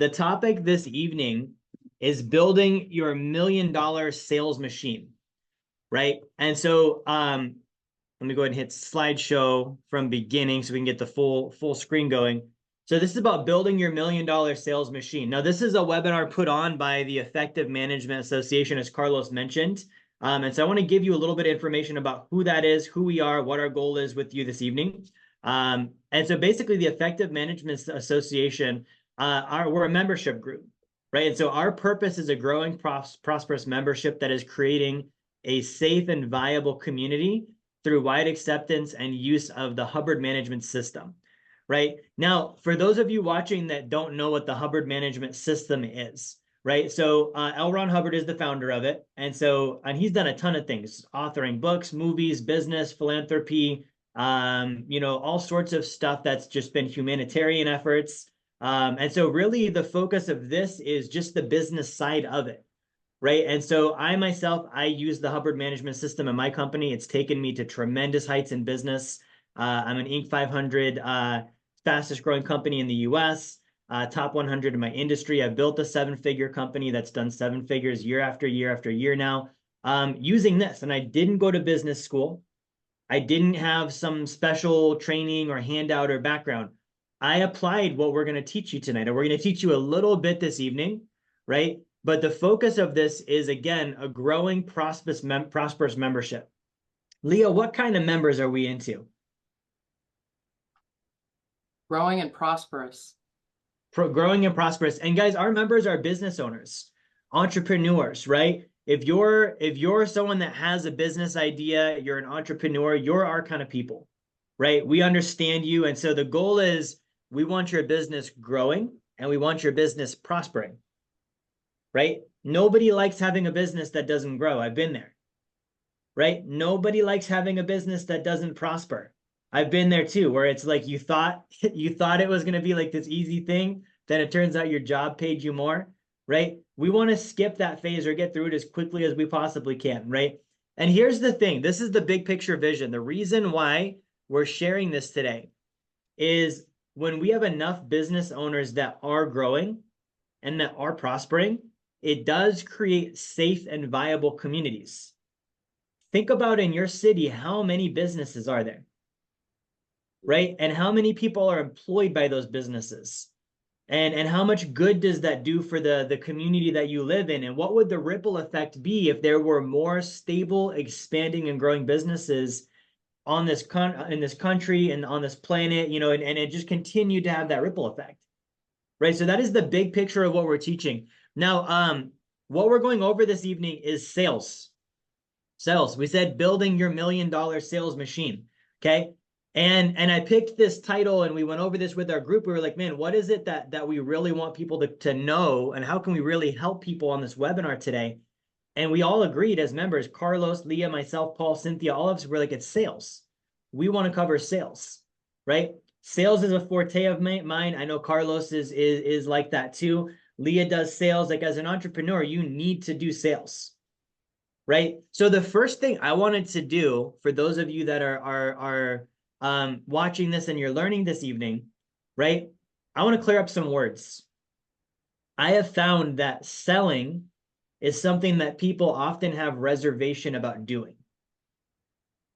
The topic this evening is building your $1 million sales machine, right? And so let me go ahead and hit slideshow from beginning so we can get the full screen going. So this is about building your $1 million sales machine. Now, this is a webinar put on by the Effective Management Association, as Carlos mentioned. And so I want to give you a little bit of information about who that is, who we are, what our goal is with you this evening. And so basically the Effective Management Association, we're a membership group, right? And so our purpose is a growing, prosperous membership that is creating a safe and viable community through wide acceptance and use of the Hubbard management system, right? Now, for those of you watching that don't know what the Hubbard management system is, right? So L. Ron Hubbard is the founder of it. And he's done a ton of things, authoring books, movies, business, philanthropy, all sorts of stuff that's just been humanitarian efforts. And so really the focus of this is just the business side of it. Right. And so I use the Hubbard management system in my company. It's taken me to tremendous heights in business. I'm an Inc. 500 fastest growing company in the US, top 100 in my industry. I've built a 7-figure company that's done 7 figures year after year after year now, using this. And I didn't go to business school. I didn't have some special training or handout or background. I applied what we're going to teach you tonight. And we're going to teach you a little bit this evening, right? But the focus of this is, again, a growing prosperous membership. Leah, what kind of members are we into? Growing and prosperous. Growing and prosperous. And guys, our members are business owners, entrepreneurs, right? If you're someone that has a business idea, you're an entrepreneur, you're our kind of people, right? We understand you. And so the goal is we want your business growing and we want your business prospering. Right? Nobody likes having a business that doesn't grow. I've been there. Right? Nobody likes having a business that doesn't prosper. I've been there too, where it's like you thought it was going to be like this easy thing, then it turns out your job paid you more, right? We want to skip that phase or get through it as quickly as we possibly can, right? And here's the thing. This is the big picture vision. The reason why we're sharing this today is when we have enough business owners that are growing and that are prospering, it does create safe and viable communities. Think about in your city, how many businesses are there, right? And how many people are employed by those businesses? And how much good does that do for the community that you live in? And what would the ripple effect be if there were more stable, expanding, and growing businesses on this in this country and on this planet, and it just continued to have that ripple effect, right? So that is the big picture of what we're teaching. Now, what we're going over this evening is sales. Sales. We said building your $1 million sales machine. Okay. And I picked this title and we went over this with our group. We were like, man, what is it that we really want people to know? And how can we really help people on this webinar today? And we all agreed as members, Carlos, Leah, myself, Paul, Cynthia, all of us, we're like, it's sales. We want to cover sales, right? Sales is a forte of mine. I know Carlos is like that too. Leah does sales. Like as an entrepreneur, you need to do sales, right? So the first thing I wanted to do for those of you that are watching this and you're learning this evening, right? I want to clear up some words. I have found that selling is something that people often have reservation about doing,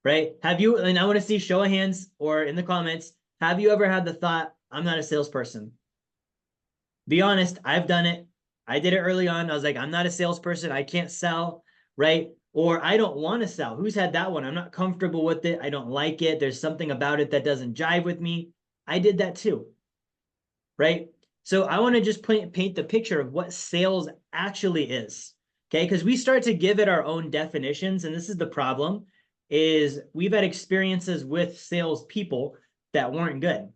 right? Have you, and I want to see show of hands or in the comments, have you ever had the thought, I'm not a salesperson? Be honest, I've done it. I did it early on. I was like, I'm not a salesperson. I can't sell, right? Or I don't want to sell. Who's had that one? I'm not comfortable with it. I don't like it. There's something about it that doesn't jive with me. I did that too, right? So I want to just paint the picture of what sales actually is, okay? Because we start to give it our own definitions, and this is the problem, is we've had experiences with salespeople that weren't good.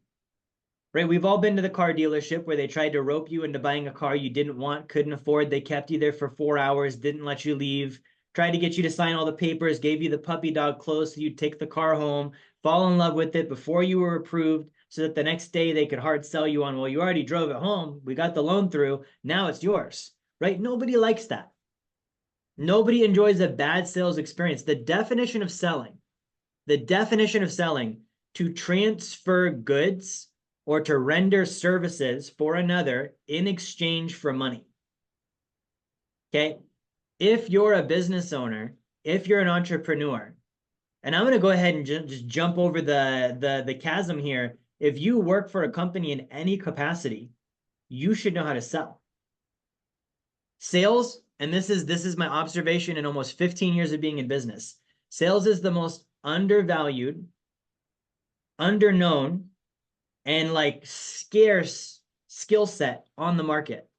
Right? We've all been to the car dealership where they tried to rope you into buying a car you didn't want, couldn't afford. They kept you there for 4 hours, didn't let you leave, tried to get you to sign all the papers, gave you the puppy dog clothes so you'd take the car home, fall in love with it before you were approved so that the next day they could hard sell you on, well, you already drove it home. We got the loan through. Now it's yours, right? Nobody likes that. Nobody enjoys a bad sales experience. The definition of selling, to transfer goods or to render services for another in exchange for money. Okay. If you're a business owner, if you're an entrepreneur, and I'm going to go ahead and just jump over the chasm here. If you work for a company in any capacity, you should know how to sell. Sales, and this is my observation in almost 15 years of being in business. Sales is the most undervalued, underknown, and like scarce skill set on the market.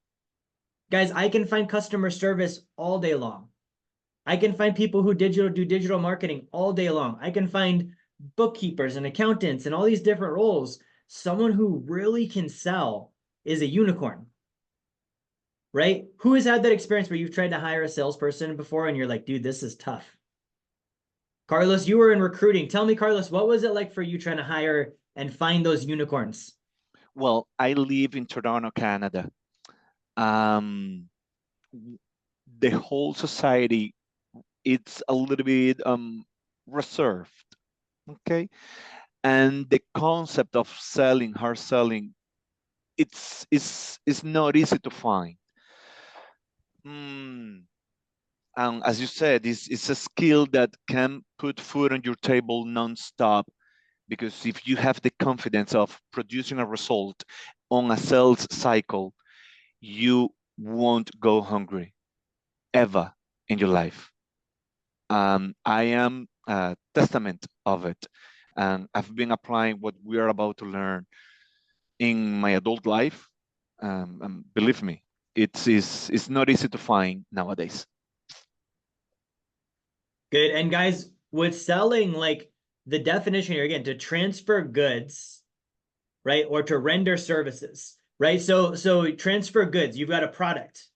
Guys, I can find customer service all day long. I can find people who do digital marketing all day long. I can find bookkeepers and accountants and all these different roles. Someone who really can sell is a unicorn, right? Who has had that experience where you've tried to hire a salesperson before and you're like, dude, this is tough? Carlos, you were in recruiting. Tell me, Carlos, what was it like for you trying to hire and find those unicorns? Well, I live in Toronto, Canada. The whole society, it's a little bit reserved, okay? And the concept of selling, hard selling, it's not easy to find. And as you said, it's a skill that can put food on your table nonstop, because if you have the confidence of producing a result on a sales cycle, you won't go hungry ever in your life. I am a testament of it. And I've been applying what we are about to learn in my adult life. And believe me, it's not easy to find nowadays. Good. And guys, with selling, like the definition here again, to transfer goods, right? Or to render services, right? So transfer goods, you've got a product.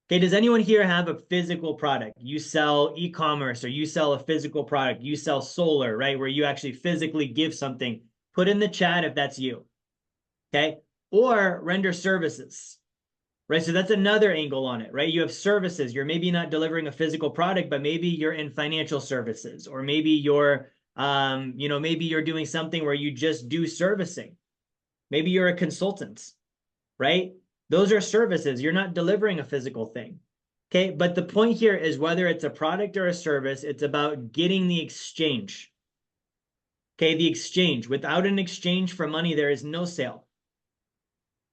Okay, does anyone here have a physical product? You sell e-commerce or you sell a physical product, you sell solar, right? Where you actually physically give something. Put in the chat if that's you. Okay. Or render services, right? So that's another angle on it, right? You have services. You're maybe not delivering a physical product, but maybe you're in financial services, or maybe you're, maybe you're doing something where you just do servicing. Maybe you're a consultant, right? Those are services. You're not delivering a physical thing. Okay. But the point here is whether it's a product or a service, it's about getting the exchange. Okay. The exchange. Without an exchange for money, there is no sale.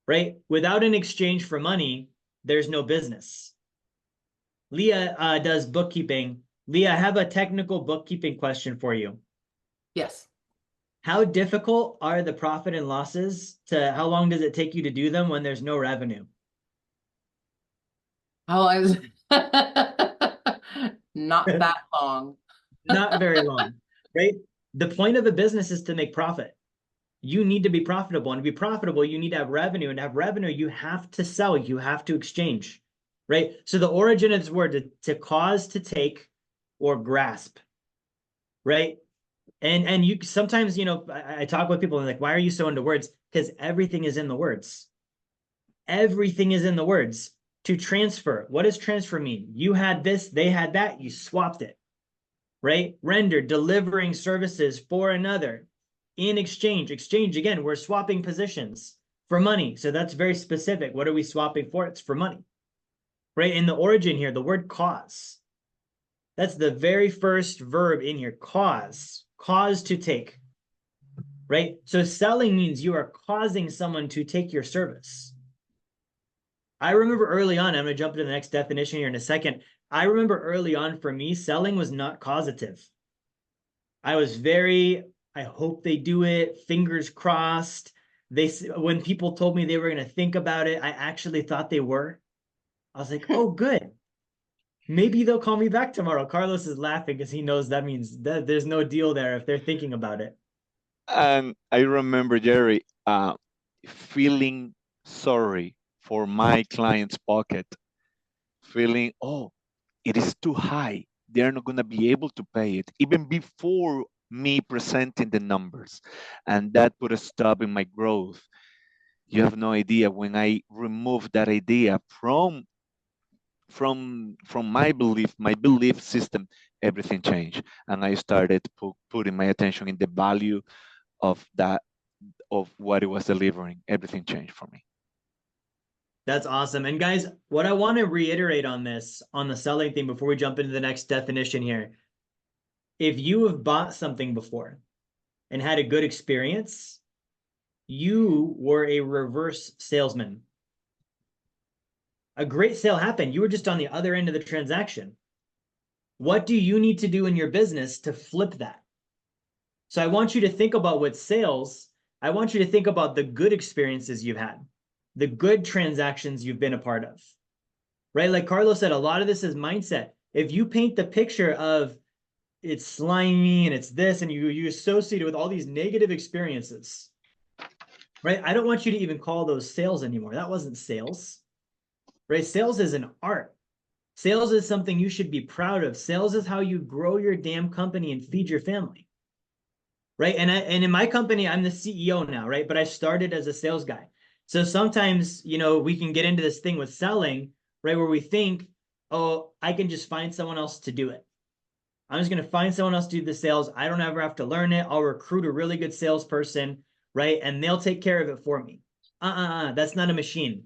Right? Without an exchange for money, there's no business. Leah does bookkeeping. Leah, I have a technical bookkeeping question for you. Yes. How difficult are the profit and losses how long does it take you to do them when there's no revenue? Oh, I was not that long. Not very long, right? The point of a business is to make profit. You need to be profitable, and to be profitable, you need to have revenue, and to have revenue, you have to sell, you have to exchange, right? So the origin of this word to cause, to take, or grasp, right? And you sometimes, I talk with people and like, why are you so into words? Because everything is in the words. Everything is in the words. To transfer, what does transfer mean? You had this, they had that, you swapped it, right? Render, delivering services for another. In exchange, again, we're swapping positions for money. So that's very specific. What are we swapping for? It's for money, right? In the origin here, the word cause. That's the very first verb in here, cause to take, right? So selling means you are causing someone to take your service. I remember early on, I'm going to jump into the next definition here in a second. I remember early on for me, selling was not causative. I was I hope they do it, fingers crossed. When people told me they were going to think about it, I actually thought they were. I was like, oh, good. Maybe they'll call me back tomorrow. Carlos is laughing because he knows that means that there's no deal there if they're thinking about it. And I remember, Jerry, feeling sorry for my client's pocket, feeling, oh, it is too high. They're not going to be able to pay it, even before me presenting the numbers. And that put a stop in my growth. You have no idea, when I removed that idea from my belief system, everything changed. And I started putting my attention in the value of of what it was delivering, everything changed for me. That's awesome. And guys, what I want to reiterate on this, on the selling thing before we jump into the next definition here, if you have bought something before and had a good experience, you were a reverse salesman. A great sale happened. You were just on the other end of the transaction. What do you need to do in your business to flip that? So I want you to think about with sales, I want you to think about the good experiences you've had, the good transactions you've been a part of, right? Like Carlos said, a lot of this is mindset. If you paint the picture of it's slimy and it's this, and you associate it with all these negative experiences, right? I don't want you to even call those sales anymore. That wasn't sales, right? Sales is an art. Sales is something you should be proud of. Sales is how you grow your damn company and feed your family, right? And in my company, I'm the CEO now, right? But I started as a sales guy. So sometimes, you know, we can get into this thing with selling, right? Where we think, oh, I can just find someone else to do it. I'm just going to find someone else to do the sales. I don't ever have to learn it. I'll recruit a really good salesperson, right? And they'll take care of it for me. That's not a machine.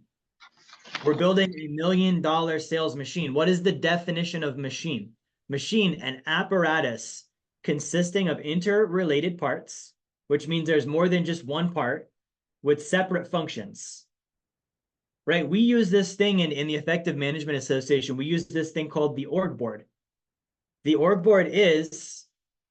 We're building $1 million sales machine. What is the definition of machine? Machine, an apparatus consisting of interrelated parts, which means there's more than just one part with separate functions, right? We use this thing in the Effective Management Association. We use this thing called the org board. The org board is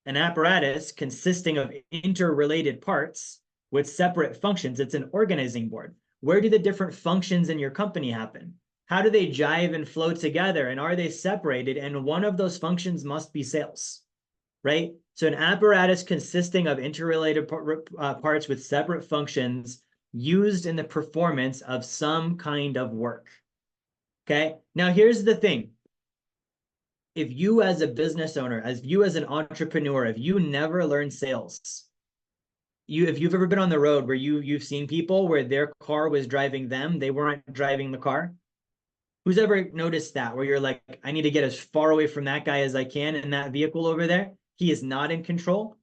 an apparatus consisting of interrelated parts with separate functions. It's an organizing board. Where do the different functions in your company happen? How do they jive and flow together? And are they separated? And one of those functions must be sales, right? So an apparatus consisting of interrelated parts with separate functions used in the performance of some kind of work. Okay, now here's the thing. If you as a business owner, as you as an entrepreneur, if you never learn sales, if you've ever been on the road where you've seen people where their car was driving them, they weren't driving the car. Who's ever noticed that, where you're like, I need to get as far away from that guy as I can in that vehicle over there? He is not in control.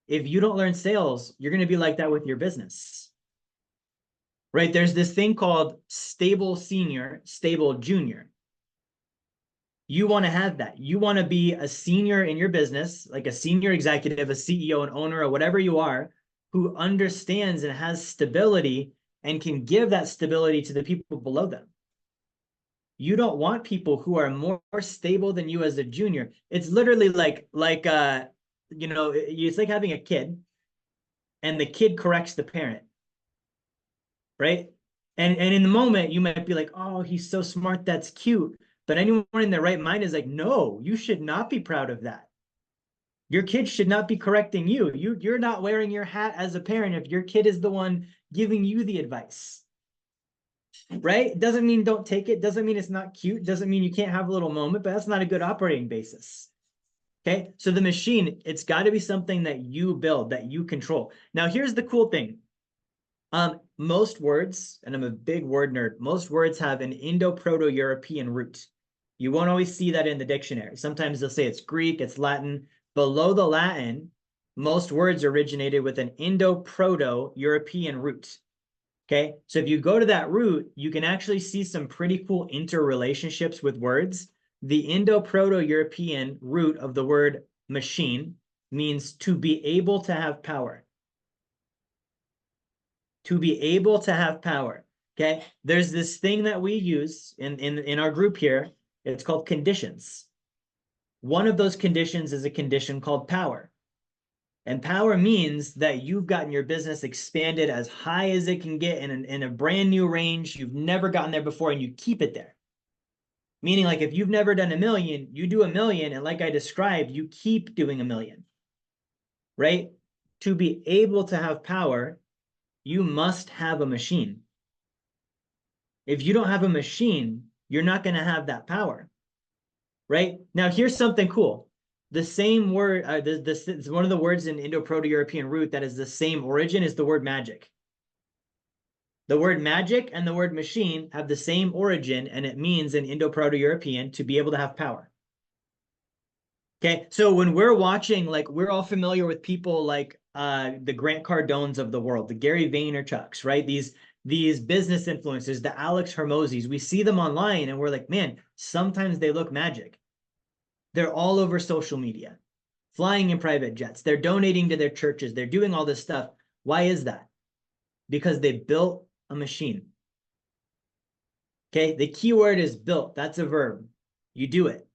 If you don't learn sales, you're going to be like that with your business, right? There's this thing called stable senior, stable junior. You want to have that. You want to be a senior in your business, like a senior executive, a CEO, an owner, or whatever you are, who understands and has stability and can give that stability to the people below them. You don't want people who are more stable than you as a junior. It's literally like you know, it's like having a kid and the kid corrects the parent, right? And in the moment, you might be like, oh, he's so smart, that's cute. But anyone in their right mind is like, no, you should not be proud of that. Your kid should not be correcting you. You're not wearing your hat as a parent if your kid is the one giving you the advice, right? Doesn't mean don't take it. Doesn't mean it's not cute. Doesn't mean you can't have a little moment, but that's not a good operating basis. Okay, so the machine, it's got to be something that you build, that you control. Now, here's the cool thing. Most words, and I'm a big word nerd, most words have an Indo-Proto-European root. You won't always see that in the dictionary. Sometimes they'll say it's Greek, it's Latin. Below the Latin, most words originated with an Indo-Proto-European root. Okay, so if you go to that root, you can actually see some pretty cool interrelationships with words. The Indo-Proto-European root of the word machine means to be able to have power. To be able to have power. Okay, there's this thing that we use in our group here. It's called conditions. One of those conditions is a condition called power. And power means that you've gotten your business expanded as high as it can get in a brand new range. You've never gotten there before and you keep it there. Meaning, like, if you've never done 1 million, you do 1 million. And like I described, you keep doing 1 million, right? To be able to have power, you must have a machine. If you don't have a machine, you're not going to have that power, right? Now, here's something cool. The same word, one of the words in Indo-Proto-European root that is the same origin is the word magic. The word magic and the word machine have the same origin, and it means in Indo-Proto-European to be able to have power. Okay, so when we're watching, like we're all familiar with people like the Grant Cardones of the world, the Gary Vaynerchuks, right? These business influencers, the Alex Hermosis, we see them online and we're like, man, sometimes they look magic. They're all over social media, flying in private jets. They're donating to their churches. They're doing all this stuff. Why is that? Because they built a machine. Okay, the key word is built. That's a verb. You do it,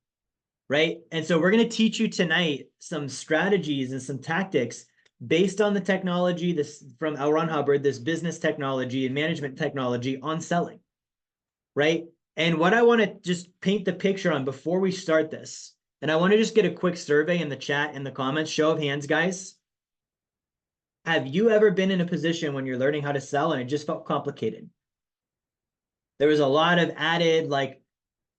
right? And so we're going to teach you tonight some strategies and some tactics based on the technology this from L. Ron Hubbard, this business technology and management technology on selling, right? And what I want to just paint the picture on before we start this, and I want to just get a quick survey in the chat, in the comments, show of hands, guys. Have you ever been in a position when you're learning how to sell and it just felt complicated? There was a lot of added, like,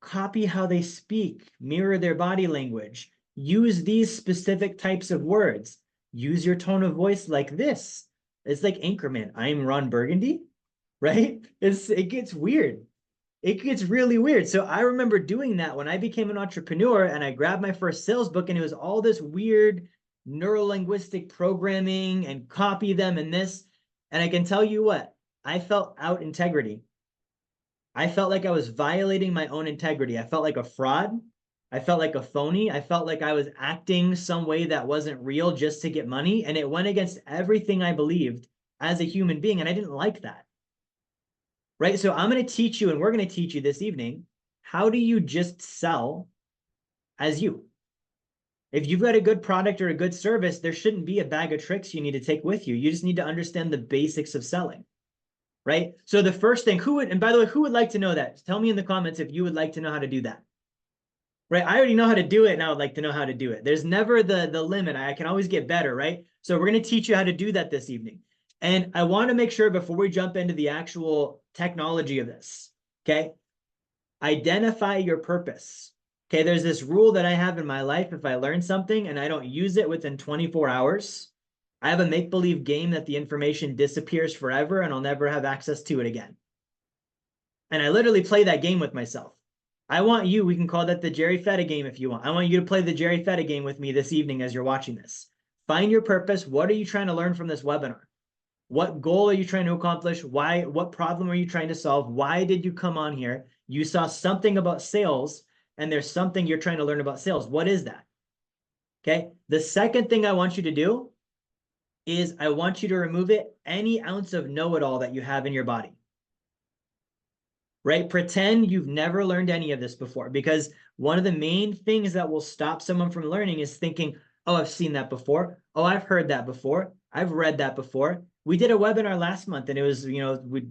copy how they speak, mirror their body language, use these specific types of words, use your tone of voice like this. It's like Anchorman. I'm Ron Burgundy, right? It gets weird. It gets really weird. So I remember doing that when I became an entrepreneur and I grabbed my first sales book and it was all this weird neurolinguistic programming and copy them and this. And I can tell you what, I felt out integrity. I felt like I was violating my own integrity. I felt like a fraud. I felt like a phony. I felt like I was acting some way that wasn't real just to get money. And it went against everything I believed as a human being. And I didn't like that. Right? So I'm going to teach you, and we're going to teach you this evening, how do you just sell as you? If you've got a good product or a good service, there shouldn't be a bag of tricks you need to take with you. You just need to understand the basics of selling. Right? So the first thing, and by the way, who would like to know that? Tell me in the comments if you would like to know how to do that. Right? I already know how to do it and I would like to know how to do it. There's never the limit. I can always get better, right? So we're going to teach you how to do that this evening. And I want to make sure before we jump into the actual technology of this, okay? Identify your purpose. Okay, there's this rule that I have in my life. If I learn something and I don't use it within 24 hours, I have a make-believe game that the information disappears forever and I'll never have access to it again. And I literally play that game with myself. I want you, we can call that the Jerry Fetta game if you want. I want you to play the Jerry Fetta game with me this evening as you're watching this. Find your purpose. What are you trying to learn from this webinar? What goal are you trying to accomplish? Why? What problem are you trying to solve? Why did you come on here? You saw something about sales and there's something you're trying to learn about sales. What is that? Okay. The second thing I want you to do is I want you to remove any ounce of know-it-all that you have in your body. Right? Pretend you've never learned any of this before, because one of the main things that will stop someone from learning is thinking, oh, I've seen that before. Oh, I've heard that before. I've read that before. We did a webinar last month and it was, we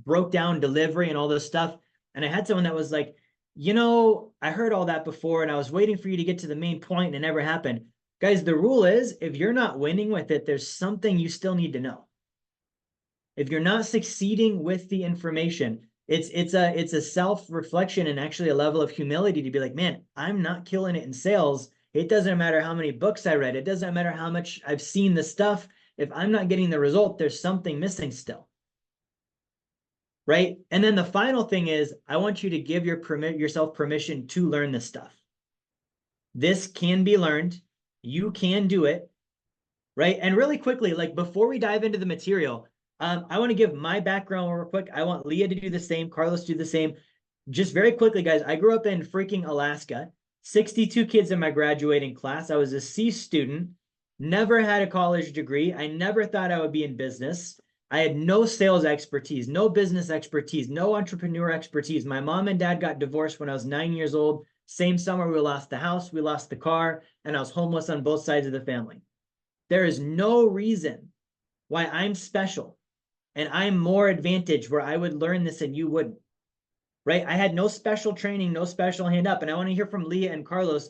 broke down delivery and all this stuff. And I had someone that was like, I heard all that before and I was waiting for you to get to the main point and it never happened. Guys, the rule is if you're not winning with it, there's something you still need to know. If you're not succeeding with the information, it's a self-reflection and actually a level of humility to be like, man, I'm not killing it in sales. It doesn't matter how many books I read. It doesn't matter how much I've seen the stuff. If I'm not getting the result, there's something missing still. Right? And then the final thing is, I want you to give yourself permission to learn this stuff. This can be learned. You can do it. Right? And really quickly, like before we dive into the material, I want to give my background real quick. I want Leah to do the same, Carlos to do the same. Just very quickly, guys, I grew up in freaking Alaska. 62 kids in my graduating class. I was a C student, never had a college degree. I never thought I would be in business. I had no sales expertise, no business expertise, no entrepreneur expertise. My mom and dad got divorced when I was 9 years old. Same summer, we lost the house, we lost the car, and I was homeless on both sides of the family. There is no reason why I'm special and I'm more advantaged where I would learn this and you wouldn't, right? I had no special training, no special hand up. And I want to hear from Leah and Carlos.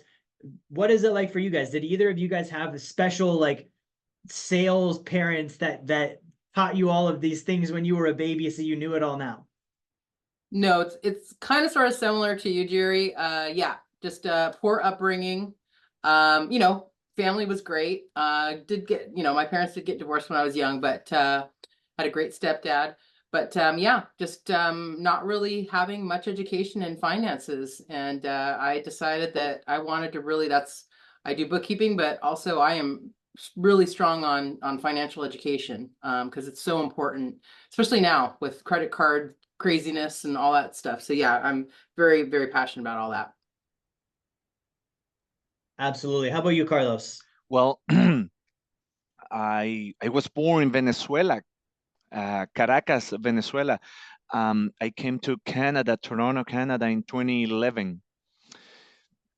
What is it like for you guys? Did either of you guys have special like sales parents that taught you all of these things when you were a baby so you knew it all now? No, it's kind of sort of similar to you, Jerry. Yeah, just poor upbringing. Family was great. Did get, my parents did get divorced when I was young, but had a great stepdad. But yeah, just not really having much education in finances. And I decided that I wanted to really, that's I do bookkeeping, but also I am really strong on financial education because it's so important, especially now with credit card craziness and all that stuff. So yeah, I'm very, very passionate about all that. Absolutely. How about you, Carlos? Well, I was born in Venezuela, Caracas, Venezuela. I came to Canada, Toronto, Canada in 2011.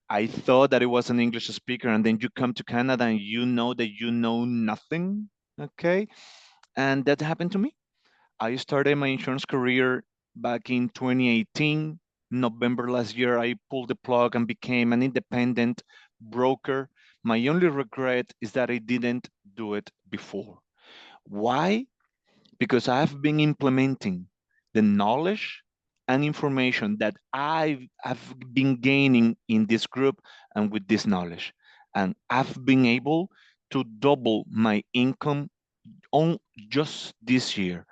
I thought that it was an English speaker, and then you come to Canada and you know that you know nothing. Okay. And that happened to me. I started my insurance career back in 2018. November last year, I pulled the plug and became an independent broker. My only regret is that I didn't do it before. Why? Because I've been implementing the knowledge and information that have been gaining in this group and with this knowledge. And I've been able to double my income on just this year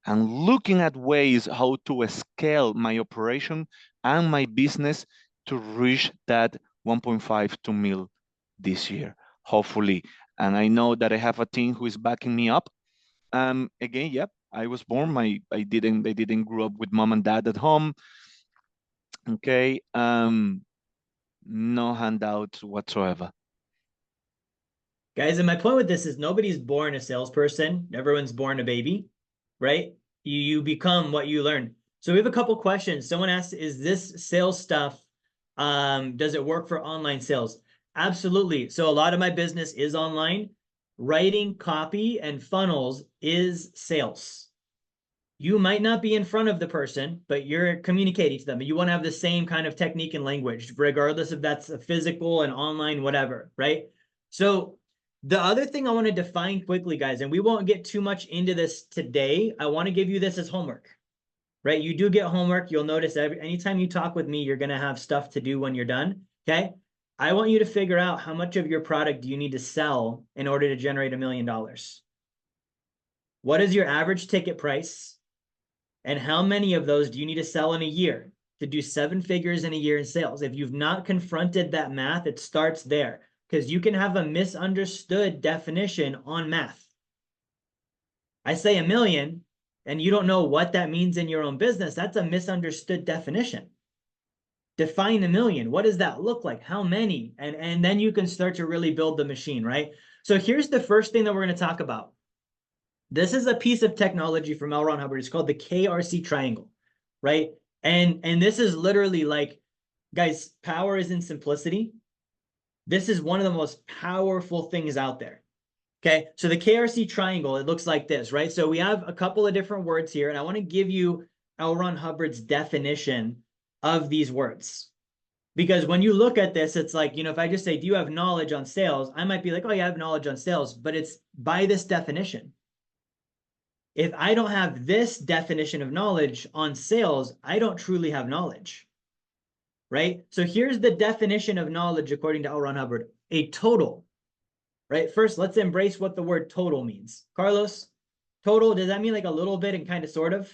and looking at ways how to scale my operation and my business to reach that 1.5 to mil this year, hopefully. And I know that I have a team who is backing me up. Again, yep, I was born. I didn't grow up with mom and dad at home. Okay. No handouts whatsoever. Guys, and my point with this is nobody's born a salesperson. Everyone's born a baby, right? You become what you learn. So we have a couple questions. Someone asked, is this sales stuff, does it work for online sales? Absolutely. So a lot of my business is online. Writing copy and funnels is sales. You might not be in front of the person, but you're communicating to them. You want to have the same kind of technique and language, regardless if that's a physical and online, whatever, right? So the other thing I want to define quickly, guys, and we won't get too much into this today. I want to give you this as homework, right? You do get homework. You'll notice anytime you talk with me, you're going to have stuff to do when you're done, okay? I want you to figure out how much of your product do you need to sell in order to generate $1 million. What is your average ticket price? And how many of those do you need to sell in a year to do 7 figures in a year in sales? If you've not confronted that math, it starts there because you can have a misunderstood definition on math. I say $1 million and you don't know what that means in your own business. That's a misunderstood definition. Define $1 million. What does that look like? How many? And then you can start to really build the machine, right? So here's the first thing that we're going to talk about. This is a piece of technology from L. Ron Hubbard. It's called the KRC triangle, right? And this is literally like, guys, power is in simplicity. This is one of the most powerful things out there. Okay, so the KRC triangle, it looks like this, right? So we have a couple of different words here, and I want to give you L. Ron Hubbard's definition of these words. Because when you look at this, it's like, if I just say, do you have knowledge on sales? I might be like, oh, yeah, I have knowledge on sales, but it's by this definition. If I don't have this definition of knowledge on sales, I don't truly have knowledge, right? So here's the definition of knowledge according to L. Ron Hubbard, a total, right? First, let's embrace what the word total means. Carlos, total, does that mean like a little bit and kind of sort of?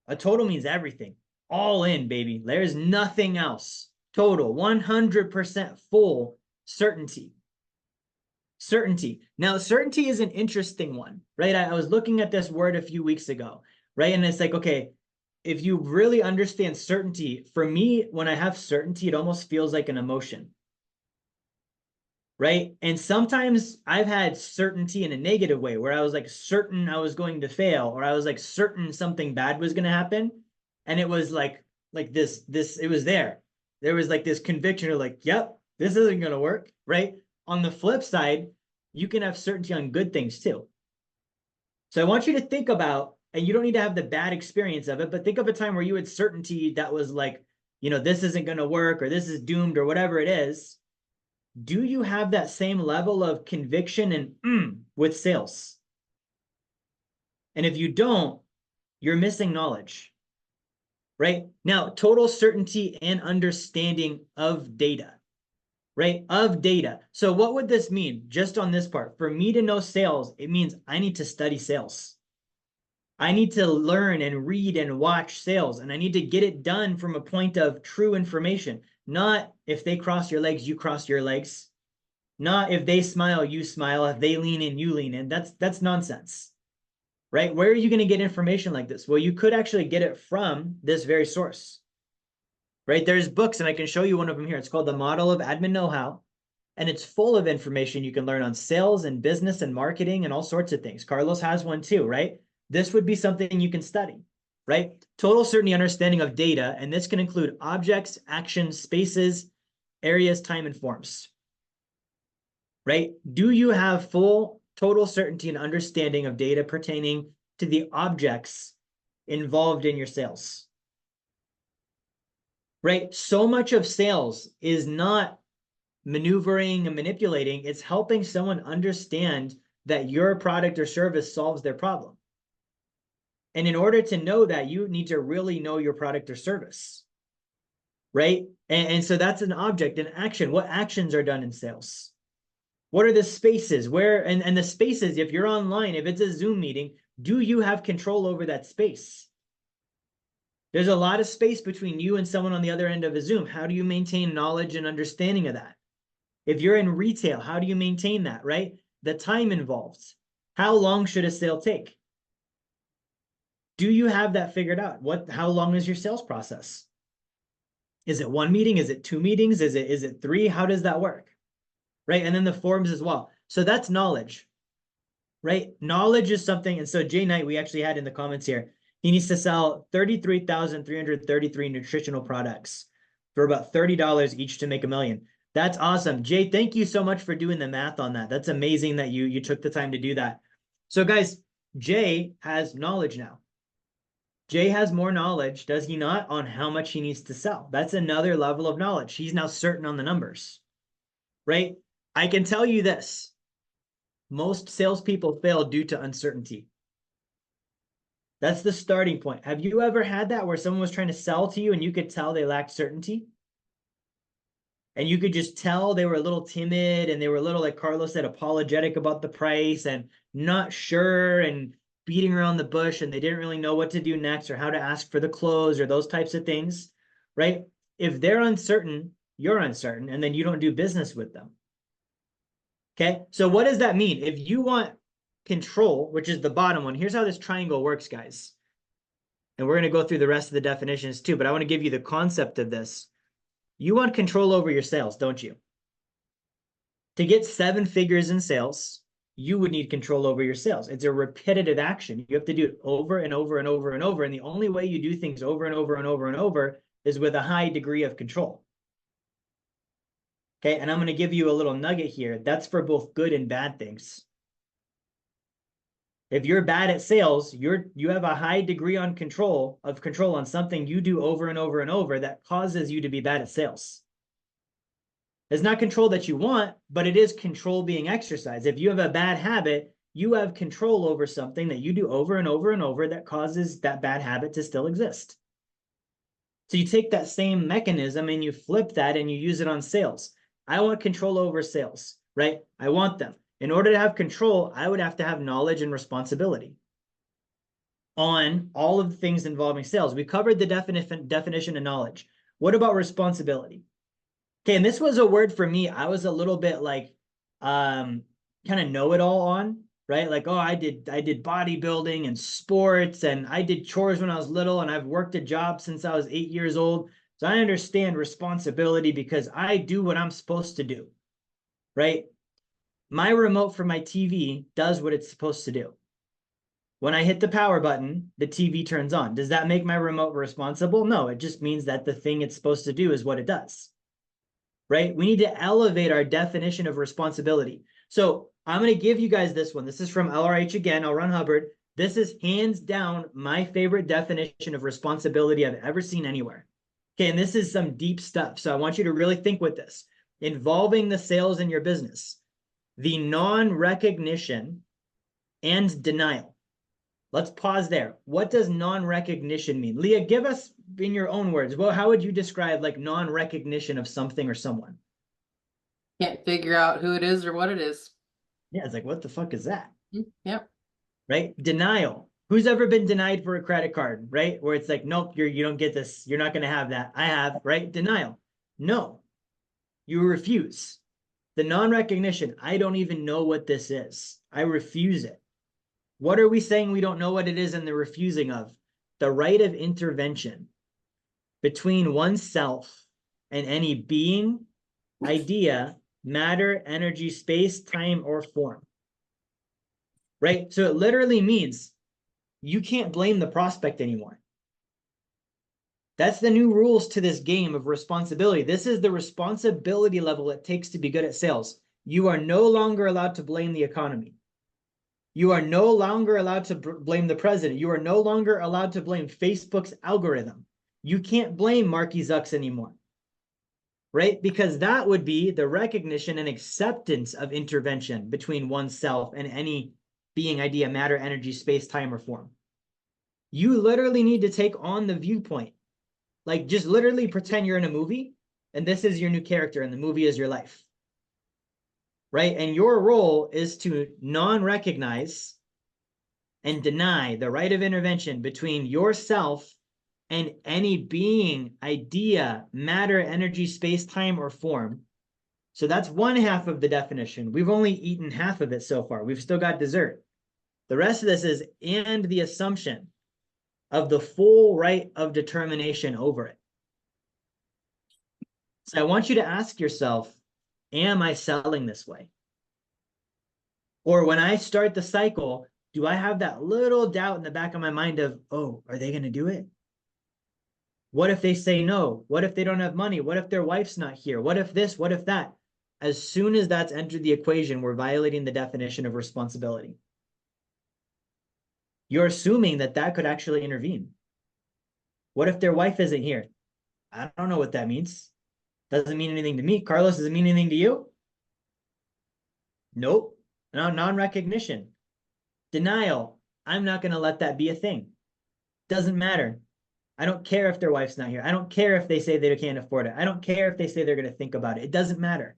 A total means everything, all in, baby. There's nothing else. Total, 100% full certainty. Certainty. Now, certainty is an interesting one, right? I was looking at this word a few weeks ago, right? And it's like, okay, if you really understand certainty, for me, when I have certainty, it almost feels like an emotion, right? And sometimes I've had certainty in a negative way where I was like certain I was going to fail, or I was like certain something bad was going to happen. And it was like this, it was there. There was like this conviction of like, yep, this isn't going to work, right? On the flip side, you can have certainty on good things too. So I want you to think about, and you don't need to have the bad experience of it, but think of a time where you had certainty that was like, this isn't going to work, or this is doomed, or whatever it is. Do you have that same level of conviction and with sales? And if you don't, you're missing knowledge, right? Now, total certainty and understanding of data. Right? Of data. So what would this mean just on this part? For me to know sales, it means I need to study sales. I need to learn and read and watch sales, and I need to get it done from a point of true information, Not if they cross your legs, you cross your legs. Not if they smile, you smile. If they lean in, you lean in. That's nonsense, right? Where are you going to get information like this? Well, you could actually get it from this very source, right? There's books, and I can show you one of them here. It's called The Model of Admin Know-How, and it's full of information you can learn on sales and business and marketing and all sorts of things. Carlos has one too, right? This would be something you can study, right? Total certainty understanding of data, and this can include objects, actions, spaces, areas, time, and forms, right? Do you have full total certainty and understanding of data pertaining to the objects involved in your sales? Right? So much of sales is not maneuvering and manipulating. It's helping someone understand that your product or service solves their problem. And in order to know that, you need to really know your product or service, right? And so that's an object, an action. What actions are done in sales? What are the spaces where, and the spaces, if you're online, if it's a Zoom meeting, do you have control over that space? There's a lot of space between you and someone on the other end of a Zoom. How do you maintain knowledge and understanding of that? If you're in retail, how do you maintain that, right? The time involved. How long should a sale take? Do you have that figured out? How long is your sales process? Is it one meeting? Is it two meetings? Is it three? How does that work? Right? And then the forms as well. So that's knowledge, right? Knowledge is something. And so Jay Knight, we actually had in the comments here, he needs to sell 33,333 nutritional products for about $30 each to make $1 million. That's awesome. Jay, thank you so much for doing the math on that. That's amazing that you took the time to do that. So guys, Jay has knowledge now. Jay has more knowledge, does he not, on how much he needs to sell? That's another level of knowledge. He's now certain on the numbers, right? I can tell you this. Most salespeople fail due to uncertainty. That's the starting point. Have you ever had that where someone was trying to sell to you and you could tell they lacked certainty? And you could just tell they were a little timid and they were a little, like Carlos said, apologetic about the price and not sure and beating around the bush, and they didn't really know what to do next or how to ask for the close or those types of things, right? If they're uncertain, you're uncertain, and then you don't do business with them. Okay, so what does that mean? If you want control, which is the bottom one, here's how this triangle works, guys. And we're going to go through the rest of the definitions too, but I want to give you the concept of this. You want control over your sales, don't you? To get 7 figures in sales, you would need control over your sales. It's a repetitive action. You have to do it over and over and over and over. And the only way you do things over and over and over and over is with a high degree of control. Okay, and I'm going to give you a little nugget here. That's for both good and bad things. If you're bad at sales, you have a high degree of control on something you do over and over and over that causes you to be bad at sales. It's not control that you want, but it is control being exercised. If you have a bad habit, you have control over something that you do over and over and over that causes that bad habit to still exist. So you take that same mechanism and you flip that and you use it on sales. I want control over sales, right? I want them. In order to have control, I would have to have knowledge and responsibility on all of the things involving sales. We covered the definition of knowledge. What about responsibility? Okay, and this was a word for me. I was a little bit like kind of know-it-all on, right? Like, oh, I did bodybuilding and sports, and I did chores when I was little, and I've worked a job since I was 8 years old. So I understand responsibility because I do what I'm supposed to do, right? My remote for my TV does what it's supposed to do. When I hit the power button, the TV turns on. Does that make my remote responsible? No, it just means that the thing it's supposed to do is what it does, right? We need to elevate our definition of responsibility. So I'm going to give you guys this one. This is from LRH again, L. Ron Hubbard. This is hands down my favorite definition of responsibility I've ever seen anywhere. Okay, and this is some deep stuff. So I want you to really think with this. Involving the sales in your business, the non-recognition and denial. Let's pause there. What does non-recognition mean? Leah, give us in your own words. Well, how would you describe like non-recognition of something or someone? Can't figure out who it is or what it is. Yeah, it's like, what the fuck is that? Yep. Right? Denial. Who's ever been denied for a credit card, right? Where it's like, nope, you don't get this. You're not going to have that. I have, right? Denial. No, you refuse. The non-recognition, I don't even know what this is. I refuse it. What are we saying we don't know what it is and the refusing of? The right of intervention between oneself and any being, idea, matter, energy, space, time, or form. Right? So it literally means you can't blame the prospect anymore. That's the new rules to this game of responsibility. This is the responsibility level it takes to be good at sales. You are no longer allowed to blame the economy. You are no longer allowed to blame the president. You are no longer allowed to blame Facebook's algorithm. You can't blame Marky Zucks anymore, right? Because that would be the recognition and acceptance of intervention between oneself and any being, idea, matter, energy, space, time, or form. You literally need to take on the viewpoint. Like, just literally pretend you're in a movie and this is your new character and the movie is your life, right? And your role is to non-recognize and deny the right of intervention between yourself and any being, idea, matter, energy, space, time, or form. So that's one half of the definition. We've only eaten half of it so far. We've still got dessert. The rest of this is and the assumption of the full right of determination over it. So I want you to ask yourself, am I selling this way? Or when I start the cycle, do I have that little doubt in the back of my mind of, oh, are they going to do it? What if they say no? What if they don't have money? What if their wife's not here? What if this? What if that? As soon as that's entered the equation, we're violating the definition of responsibility. You're assuming that that could actually intervene. What if their wife isn't here? I don't know what that means. Doesn't mean anything to me. Carlos, does it mean anything to you? Nope. No, non-recognition. Denial. I'm not going to let that be a thing. Doesn't matter. I don't care if their wife's not here. I don't care if they say they can't afford it. I don't care if they say they're going to think about it. It doesn't matter.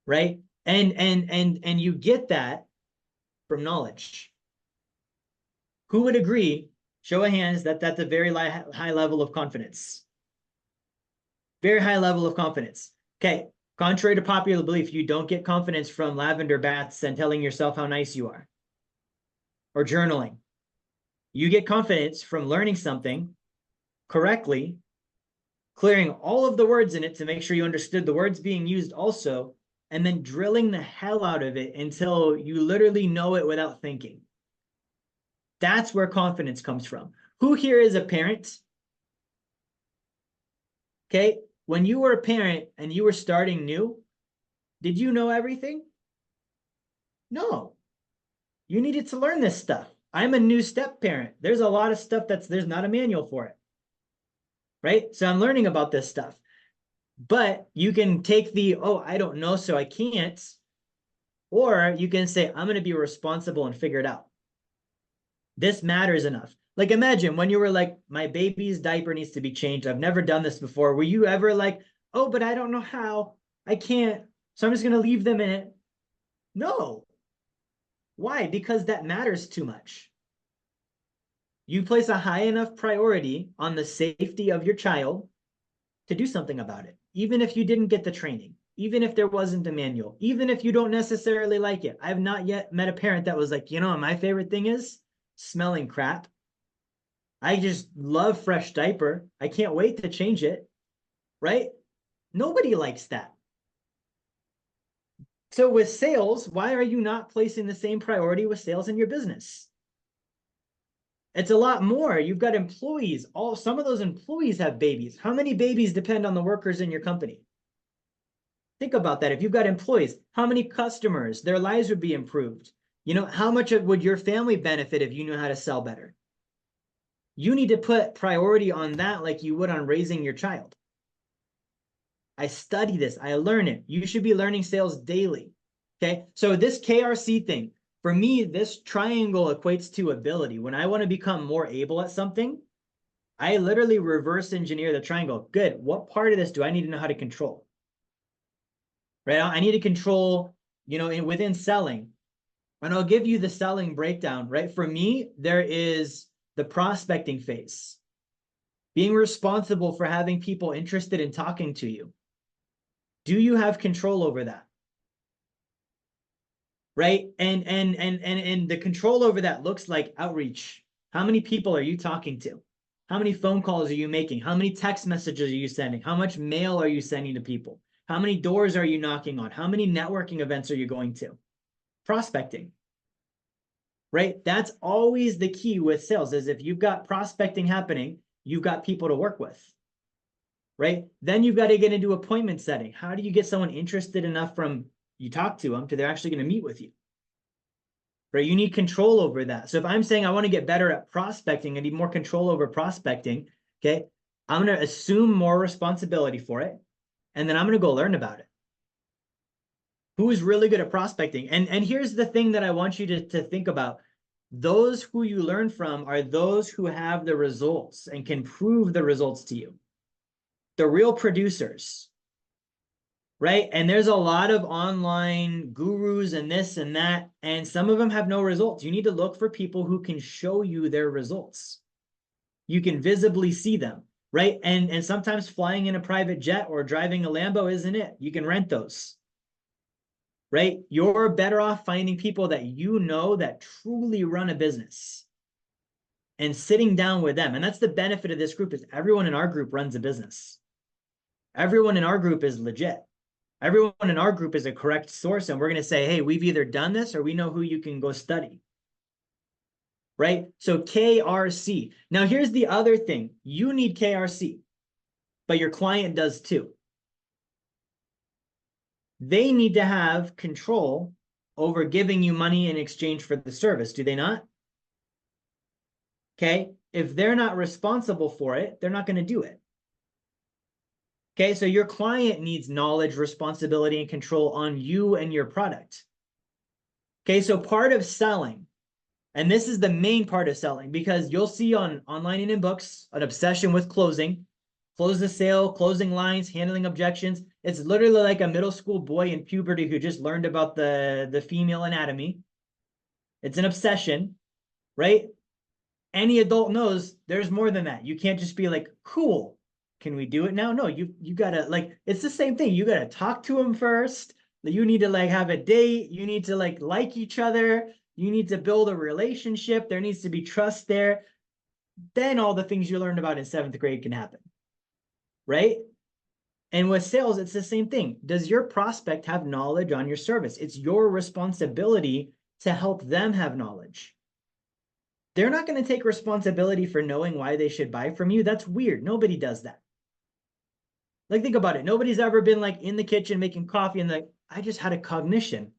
Right? And you get that from knowledge. Who would agree, show of hands, that that's a very high level of confidence? Very high level of confidence. Okay, contrary to popular belief, you don't get confidence from lavender baths and telling yourself how nice you are, or journaling. You get confidence from learning something correctly, clearing all of the words in it to make sure you understood the words being used also, and then drilling the hell out of it until you literally know it without thinking. That's where confidence comes from. Who here is a parent? Okay, when you were a parent and you were starting new, did you know everything? No. You needed to learn this stuff. I'm a new step parent. There's a lot of stuff there's not a manual for it, right? So I'm learning about this stuff. But you can take the, oh, I don't know, so I can't. Or you can say, I'm going to be responsible and figure it out. This matters enough. Like, imagine when you were like, my baby's diaper needs to be changed. I've never done this before. Were you ever like, oh, but I don't know how. I can't. So I'm just going to leave them in it. No. Why? Because that matters too much. You place a high enough priority on the safety of your child to do something about it, even if you didn't get the training, even if there wasn't a manual, even if you don't necessarily like it. I've not yet met a parent that was like, you know what my favorite thing is? Smelling crap. I just love fresh diaper. I can't wait to change it, right? Nobody likes that. So with sales, why are you not placing the same priority with sales in your business? It's a lot more. You've got employees. Some of those employees have babies. How many babies depend on the workers in your company? Think about that. If you've got employees, how many customers, their lives would be improved? You know, how much would your family benefit if you knew how to sell better? You need to put priority on that like you would on raising your child. I study this. I learn it. You should be learning sales daily. Okay. So this KRC thing, for me, this triangle equates to ability. When I want to become more able at something, I literally reverse engineer the triangle. Good. What part of this do I need to know how to control? Right. I need to control, you know, within selling. And I'll give you the selling breakdown, right? For me, there is the prospecting phase. Being responsible for having people interested in talking to you. Do you have control over that? Right? And the control over that looks like outreach. How many people are you talking to? How many phone calls are you making? How many text messages are you sending? How much mail are you sending to people? How many doors are you knocking on? How many networking events are you going to? Prospecting. Right? That's always the key with sales, is if you've got prospecting happening, you've got people to work with. Right? Then you've got to get into appointment setting. How do you get someone interested enough from you talk to them to they're actually going to meet with you? Right? You need control over that. So if I'm saying I want to get better at prospecting, I need more control over prospecting. Okay. I'm going to assume more responsibility for it. And then I'm going to go learn about it. Who is really good at prospecting? And here's the thing that I want you to think about. Those who you learn from are those who have the results and can prove the results to you. The real producers, right? And there's a lot of online gurus and this and that, and some of them have no results. You need to look for people who can show you their results. You can visibly see them, right? And sometimes flying in a private jet or driving a Lambo isn't it. You can rent those, right? You're better off finding people that you know that truly run a business and sitting down with them. And that's the benefit of this group, is everyone in our group runs a business. Everyone in our group is legit. Everyone in our group is a correct source, and we're going to say, hey, we've either done this or we know who you can go study. Right? So KRC. Now, here's the other thing. You need KRC, but your client does too. They need to have control over giving you money in exchange for the service, do they not? Okay? If they're not responsible for it, they're not going to do it. Okay, so your client needs knowledge, responsibility, and control on you and your product. Okay, so part of selling, and this is the main part of selling, because you'll see online and in books, an obsession with closing, close the sale, closing lines, handling objections. It's literally like a middle school boy in puberty who just learned about the female anatomy. It's an obsession, right? Any adult knows there's more than that. You can't just be like, cool. Can we do it now? No, you gotta, like, it's the same thing. You gotta talk to them first. You need to like have a date. You need to like each other. You need to build a relationship. There needs to be trust there. Then all the things you learned about in 7th grade can happen, right? And with sales, it's the same thing. Does your prospect have knowledge on your service? It's your responsibility to help them have knowledge. They're not going to take responsibility for knowing why they should buy from you. That's weird. Nobody does that. Like, think about it. Nobody's ever been like in the kitchen making coffee and like, I just had a cognition.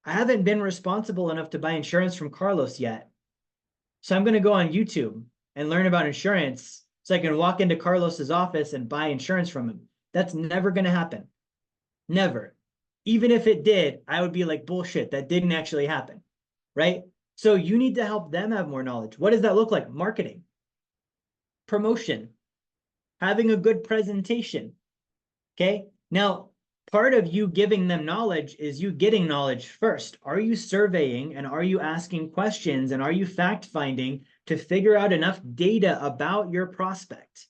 I haven't been responsible enough to buy insurance from Carlos yet. So I'm going to go on YouTube and learn about insurance so I can walk into Carlos's office and buy insurance from him. That's never going to happen. Never. Even if it did, I would be like, bullshit, that didn't actually happen. Right? So you need to help them have more knowledge. What does that look like? Marketing, promotion, having a good presentation. Okay. Now, part of you giving them knowledge is you getting knowledge first. Are you surveying and are you asking questions and are you fact finding to figure out enough data about your prospect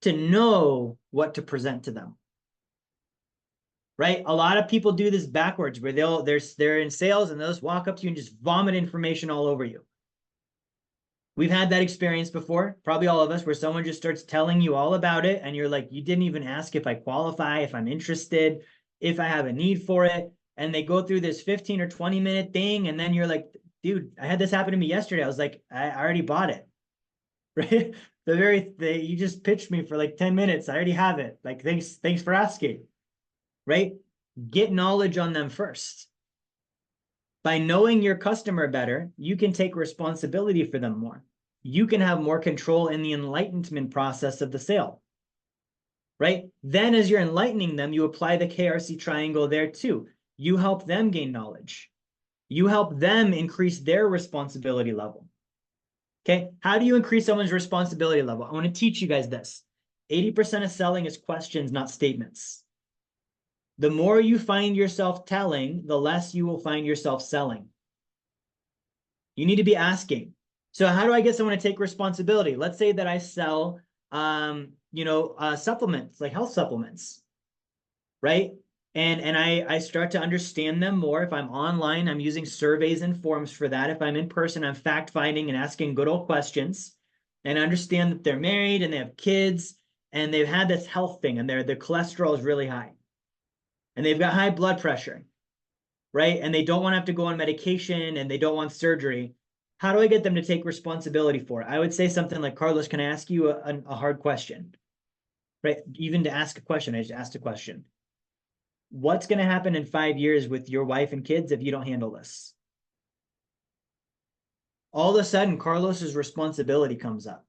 to know what to present to them? Right? A lot of people do this backwards, where they're in sales and they'll just walk up to you and just vomit information all over you. We've had that experience before, probably all of us, where someone just starts telling you all about it and you're like, you didn't even ask if I qualify, if I'm interested, if I have a need for it. And they go through this 15 or 20-minute thing. And then you're like, dude, I had this happen to me yesterday. I was like, I already bought it. Right? You just pitched me for like 10 minutes. I already have it. Like, thanks for asking. Right? Get knowledge on them first. By knowing your customer better, you can take responsibility for them more. You can have more control in the enlightenment process of the sale, right? Then as you're enlightening them, you apply the KRC triangle there too. You help them gain knowledge. You help them increase their responsibility level. Okay, how do you increase someone's responsibility level? I want to teach you guys this. 80% of selling is questions, not statements. The more you find yourself telling, the less you will find yourself selling. You need to be asking. So how do I get someone to take responsibility? Let's say that I sell, supplements, like health supplements, right? And I start to understand them more. If I'm online, I'm using surveys and forms for that. If I'm in person, I'm fact finding and asking good old questions, and understand that they're married and they have kids and they've had this health thing and their cholesterol is really high and they've got high blood pressure, right? And they don't want to have to go on medication and they don't want surgery. How do I get them to take responsibility for it? I would say something like, Carlos, can I ask you a hard question? Right? Even to ask a question, I just asked a question. What's going to happen in 5 years with your wife and kids if you don't handle this? All of a sudden, Carlos's responsibility comes up.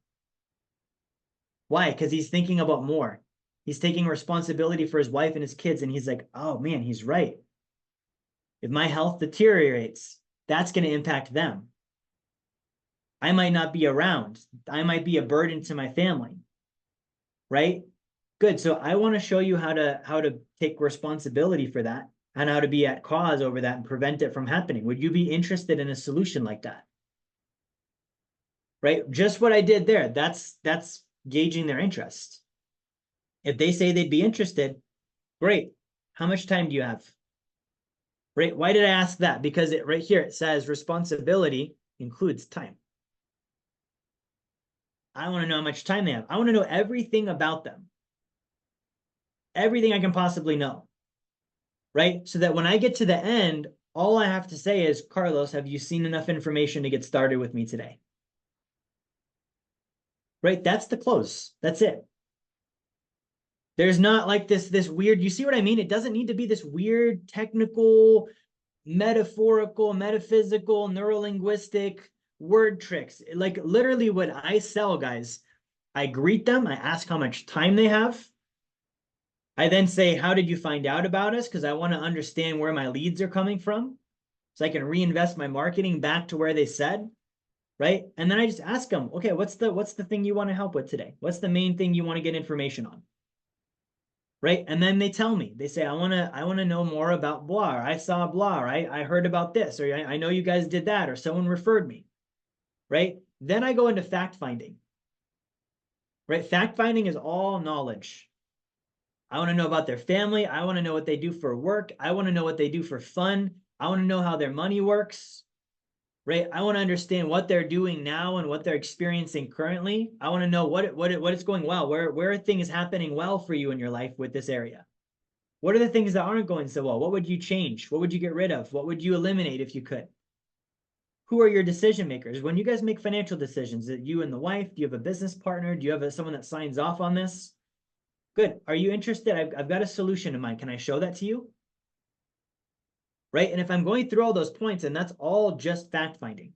Why? Because he's thinking about more. He's taking responsibility for his wife and his kids, and he's like, oh man, he's right. If my health deteriorates, that's going to impact them. I might not be around. I might be a burden to my family, right? Good. So I want to show you how to take responsibility for that and how to be at cause over that and prevent it from happening. Would you be interested in a solution like that? Right? Just what I did there. That's gauging their interest. If they say they'd be interested, great. How much time do you have? Right? Why did I ask that? Because right here it says responsibility includes time. I want to know how much time they have. I want to know everything about them. Everything I can possibly know. Right? So that when I get to the end, all I have to say is, Carlos, have you seen enough information to get started with me today? Right? That's the close. That's it. There's not like this weird, you see what I mean? It doesn't need to be this weird technical, metaphorical, metaphysical, neurolinguistic word tricks. Like literally what I sell, guys, I greet them, I ask how much time they have. I then say, how did you find out about us? Because I want to understand where my leads are coming from so I can reinvest my marketing back to where they said, right? And then I just ask them, okay, what's the thing you want to help with today? What's the main thing you want to get information on? Right? And then they tell me, they say, I want to know more about blah, or I saw blah, right? I heard about this, or I know you guys did that, or someone referred me, right? Then I go into fact finding, right? Fact finding is all knowledge. I want to know about their family. I want to know what they do for work. I want to know what they do for fun. I want to know how their money works, right? I want to understand what they're doing now and what they're experiencing currently. I want to know what is going well, where are things happening well for you in your life with this area. What are the things that aren't going so well? What would you change? What would you get rid of? What would you eliminate if you could? Who are your decision makers? When you guys make financial decisions, is it you and the wife? Do you have a business partner? Do you have someone that signs off on this? Good. Are you interested? I've got a solution in mind. Can I show that to you? Right? And if I'm going through all those points, and that's all just fact finding.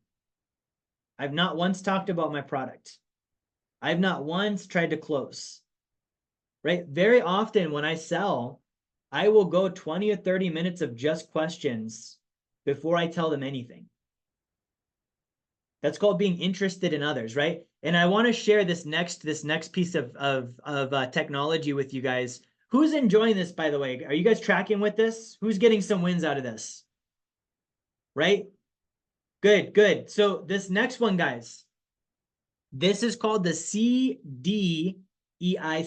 I've not once talked about my product. I've not once tried to close. Right? Very often when I sell, I will go 20 or 30 minutes of just questions before I tell them anything. That's called being interested in others, right? And I want to share this next piece of technology with you guys. Who's enjoying this, by the way? Are you guys tracking with this? Who's getting some wins out of this? Right? Good, good. So this next one, guys, this is called the CDEI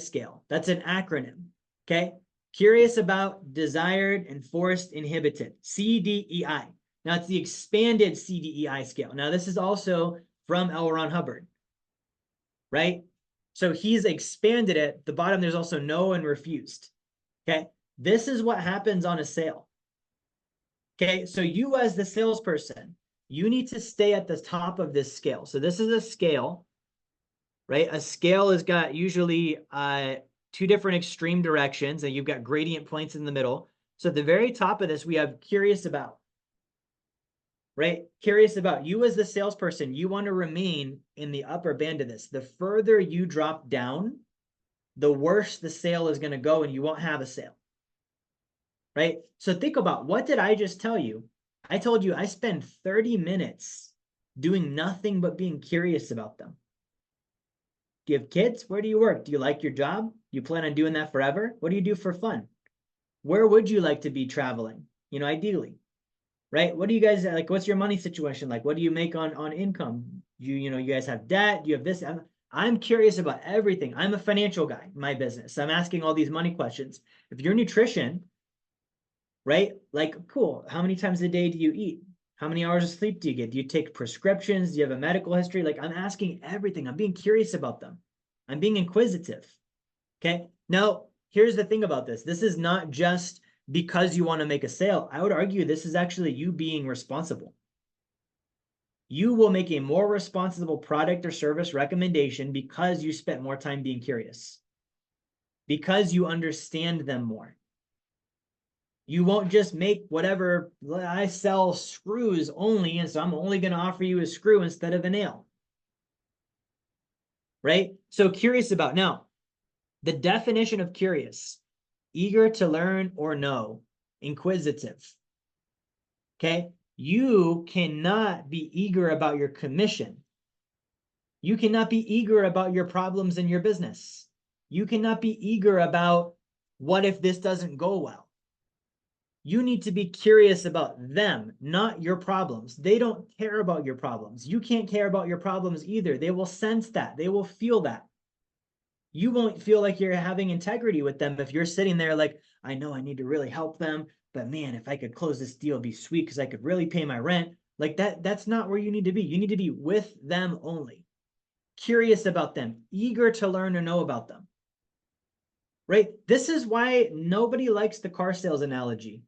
scale. That's an acronym, okay? Curious about, desired, enforced, inhibited. CDEI. Now it's the expanded CDEI scale. Now this is also from L. Ron Hubbard, right? So he's expanded it. The bottom, there's also no and refused, okay? This is what happens on a sale, okay? So you as the salesperson, you need to stay at the top of this scale. So this is a scale, right? A scale has got usually two different extreme directions, and you've got gradient points in the middle. So at the very top of this, we have curious about, right? Curious about. You as the salesperson, you want to remain in the upper band of this. The further you drop down, the worse the sale is going to go and you won't have a sale, right? So think about, what did I just tell you? I told you I spend 30 minutes doing nothing but being curious about them. Do you have kids? Where do you work? Do you like your job? Do you plan on doing that forever? What do you do for fun? Where would you like to be traveling? You know, ideally, right? What do you guys like? What's your money situation like? What do you make on income? You know, you guys have debt, you have this. I'm curious about everything. I'm a financial guy in my business. I'm asking all these money questions. If you're nutrition, right? Like, cool. How many times a day do you eat? How many hours of sleep do you get? Do you take prescriptions? Do you have a medical history? Like, I'm asking everything. I'm being curious about them. I'm being inquisitive. Okay. Now, here's the thing about this. This is not just because you want to make a sale. I would argue this is actually you being responsible. You will make a more responsible product or service recommendation because you spent more time being curious, because you understand them more. You won't just make whatever, I sell screws only, and so I'm only going to offer you a screw instead of a nail. Right? So curious about. Now, the definition of curious: eager to learn or know, inquisitive. Okay? You cannot be eager about your commission. You cannot be eager about your problems in your business. You cannot be eager about what if this doesn't go well. You need to be curious about them, not your problems. They don't care about your problems. You can't care about your problems either. They will sense that. They will feel that. You won't feel like you're having integrity with them if you're sitting there like, I know I need to really help them, but man, if I could close this deal, it'd be sweet because I could really pay my rent. Like that's not where you need to be. You need to be with them only, curious about them, eager to learn or know about them. Right? This is why nobody likes the car sales analogy.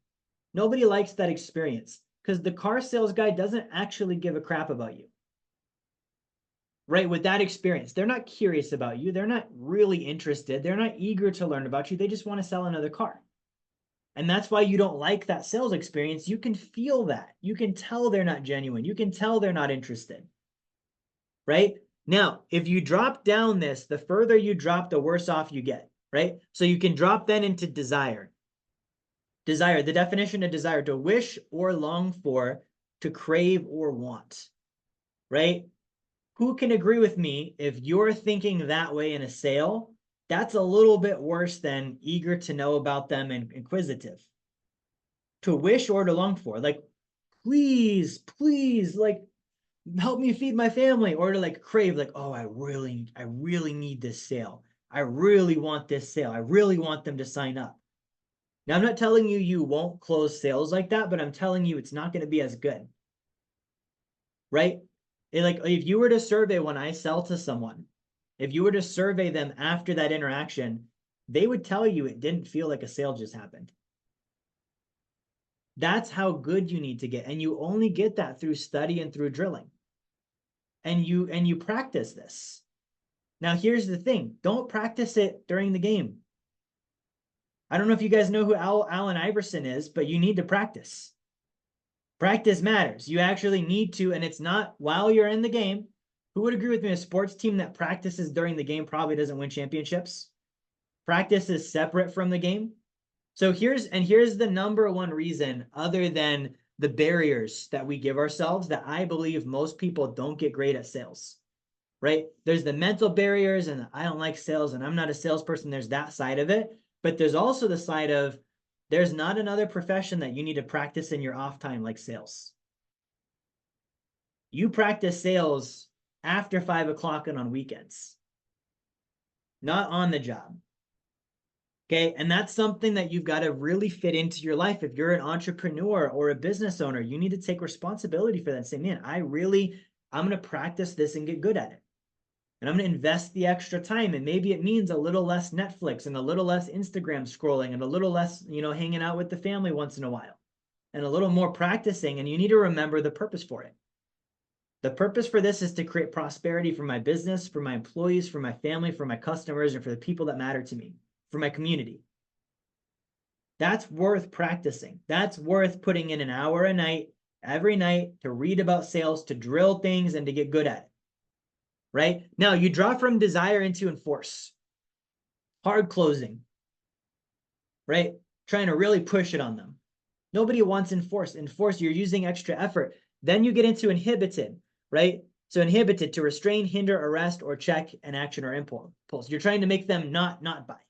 Nobody likes that experience because the car sales guy doesn't actually give a crap about you. Right? With that experience, they're not curious about you. They're not really interested. They're not eager to learn about you. They just want to sell another car. And that's why you don't like that sales experience. You can feel that. You can tell they're not genuine. You can tell they're not interested. Right? Now, if you drop down this, the further you drop, the worse off you get. Right? So you can drop then into desire. Desire, the definition of desire: to wish or long for, to crave or want, right? Who can agree with me if you're thinking that way in a sale? That's a little bit worse than eager to know about them and inquisitive. To wish or to long for, like, please, please, like, help me feed my family, or to like crave, like, oh, I really need this sale. I really want this sale. I really want them to sign up. Now, I'm not telling you you won't close sales like that, but I'm telling you it's not going to be as good, right? Like if you were to survey when I sell to someone, if you were to survey them after that interaction, they would tell you it didn't feel like a sale just happened. That's how good you need to get. And you only get that through study and through drilling. And you practice this. Now, here's the thing. Don't practice it during the game. I don't know if you guys know who Allen Iverson is, but you need to practice. Practice matters. You actually need to, and it's not while you're in the game. Who would agree with me? A sports team that practices during the game probably doesn't win championships. Practice is separate from the game. So here's the number one reason, other than the barriers that we give ourselves, that I believe most people don't get great at sales, right? There's the mental barriers and I don't like sales and I'm not a salesperson. There's that side of it. But there's also the side of there's not another profession that you need to practice in your off time like sales. You practice sales after 5 o'clock and on weekends, not on the job. Okay. And that's something that you've got to really fit into your life. If you're an entrepreneur or a business owner, you need to take responsibility for that and say, man, I'm going to practice this and get good at it. And I'm going to invest the extra time. And maybe it means a little less Netflix and a little less Instagram scrolling and a little less, hanging out with the family once in a while and a little more practicing. And you need to remember the purpose for it. The purpose for this is to create prosperity for my business, for my employees, for my family, for my customers, and for the people that matter to me, for my community. That's worth practicing. That's worth putting in an hour a night, every night, to read about sales, to drill things, and to get good at it. Right? Now, you draw from desire into enforce. Hard closing. Right? Trying to really push it on them. Nobody wants enforce. Enforce, you're using extra effort. Then you get into inhibited, right? So inhibited, to restrain, hinder, arrest, or check an action or impulse. You're trying to make them not buy.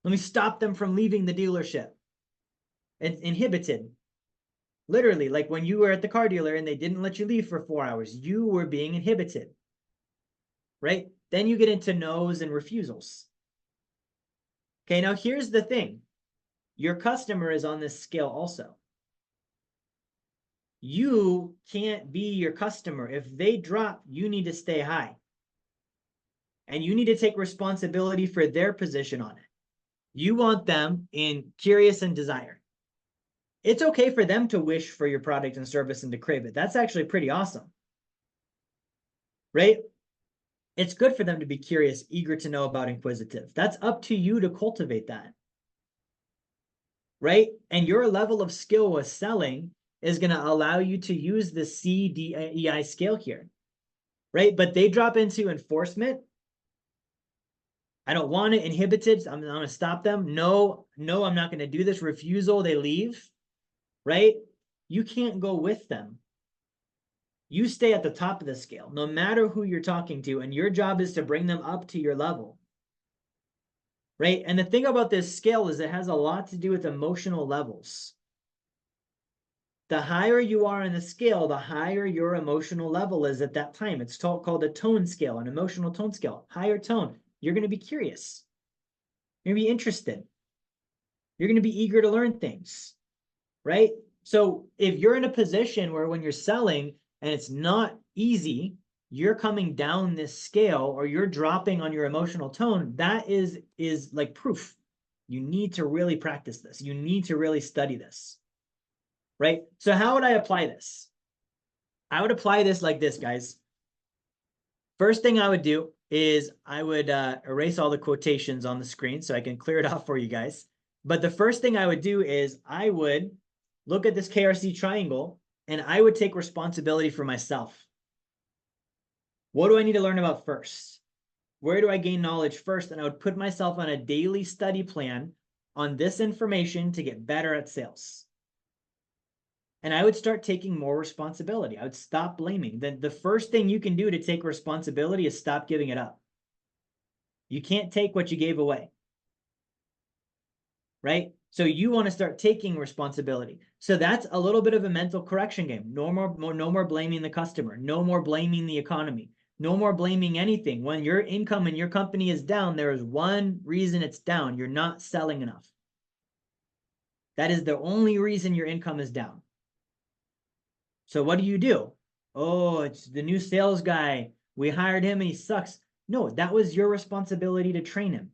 Let me stop them from leaving the dealership. And inhibited. Literally, like when you were at the car dealer and they didn't let you leave for 4 hours, you were being inhibited, right? Then you get into no's and refusals. Okay, now here's the thing. Your customer is on this scale also. You can't be your customer. If they drop, you need to stay high. And you need to take responsibility for their position on it. You want them in curious and desire. It's okay for them to wish for your product and service and to crave it. That's actually pretty awesome, right? It's good for them to be curious, eager to know about, inquisitive. That's up to you to cultivate that, right? And your level of skill with selling is going to allow you to use the CDEI scale here, right? But they drop into enforcement. I don't want it, inhibited. I'm going to stop them. No, I'm not going to do this. Refusal, they leave, right? You can't go with them. You stay at the top of the scale, no matter who you're talking to, and your job is to bring them up to your level, right? And the thing about this scale is it has a lot to do with emotional levels. The higher you are in the scale, the higher your emotional level is at that time. It's called a tone scale, an emotional tone scale. Higher tone, you're going to be curious. You're going to be interested. You're going to be eager to learn things, right? So if you're in a position where when you're selling and it's not easy, you're coming down this scale or you're dropping on your emotional tone, that is like proof. You need to really practice this. You need to really study this, right? So how would I apply this? I would apply this like this, guys. First thing I would do is I would erase all the quotations on the screen so I can clear it off for you guys. But the first thing I would do is I would look at this KRC triangle and I would take responsibility for myself. What do I need to learn about first? Where do I gain knowledge first? And I would put myself on a daily study plan on this information to get better at sales. And I would start taking more responsibility. I would stop blaming. The first thing you can do to take responsibility is stop giving it up. You can't take what you gave away, right? So you want to start taking responsibility. So that's a little bit of a mental correction game. No more blaming the customer. No more blaming the economy. No more blaming anything. When your income in your company is down, there is one reason it's down. You're not selling enough. That is the only reason your income is down. So what do? Oh, it's the new sales guy. We hired him and he sucks. No, that was your responsibility to train him.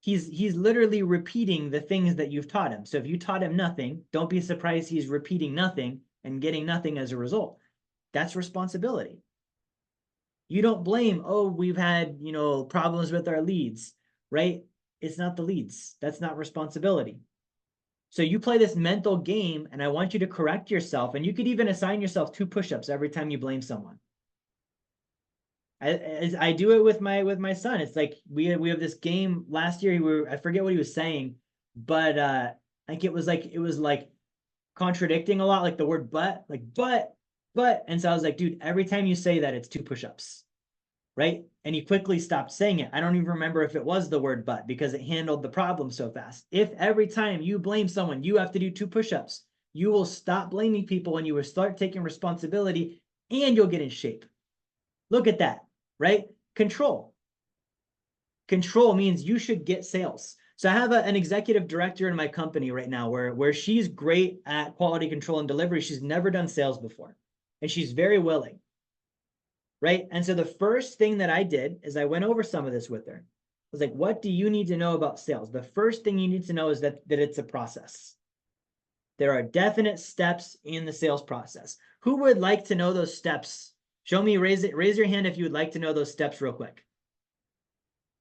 He's literally repeating the things that you've taught him. So if you taught him nothing, don't be surprised he's repeating nothing and getting nothing as a result. That's responsibility. You don't blame, oh, we've had, problems with our leads, right? It's not the leads. That's not responsibility. So you play this mental game and I want you to correct yourself. And you could even assign yourself 2 push-ups every time you blame someone. I do it with my son. It's like we have this game last year. I forget what he was saying, but like it was like contradicting a lot, like the word but, like but. And so I was like, dude, every time you say that, it's 2 push-ups, right? And he quickly stopped saying it. I don't even remember if it was the word but because it handled the problem so fast. If every time you blame someone, you have to do 2 push-ups, you will stop blaming people and you will start taking responsibility and you'll get in shape. Look at that, right? Control. Control means you should get sales. So I have an executive director in my company right now where she's great at quality control and delivery. She's never done sales before, and she's very willing, right? And so the first thing that I did is I went over some of this with her. I was like, what do you need to know about sales? The first thing you need to know is that it's a process. There are definite steps in the sales process. Who would like to know those steps? Show me, raise your hand if you would like to know those steps real quick.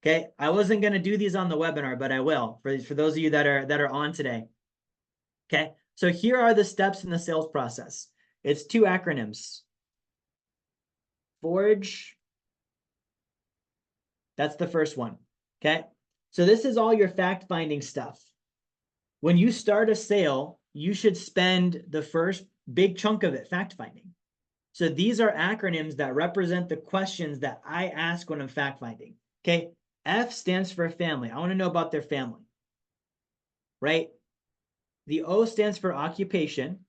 Okay, I wasn't going to do these on the webinar, but I will for those of you that are on today. Okay, so here are the steps in the sales process. It's 2 acronyms. Forge. That's the first one. Okay, so this is all your fact-finding stuff. When you start a sale, you should spend the first big chunk of it fact-finding. So these are acronyms that represent the questions that I ask when I'm fact-finding. Okay, F stands for family. I want to know about their family, right? The O stands for occupation.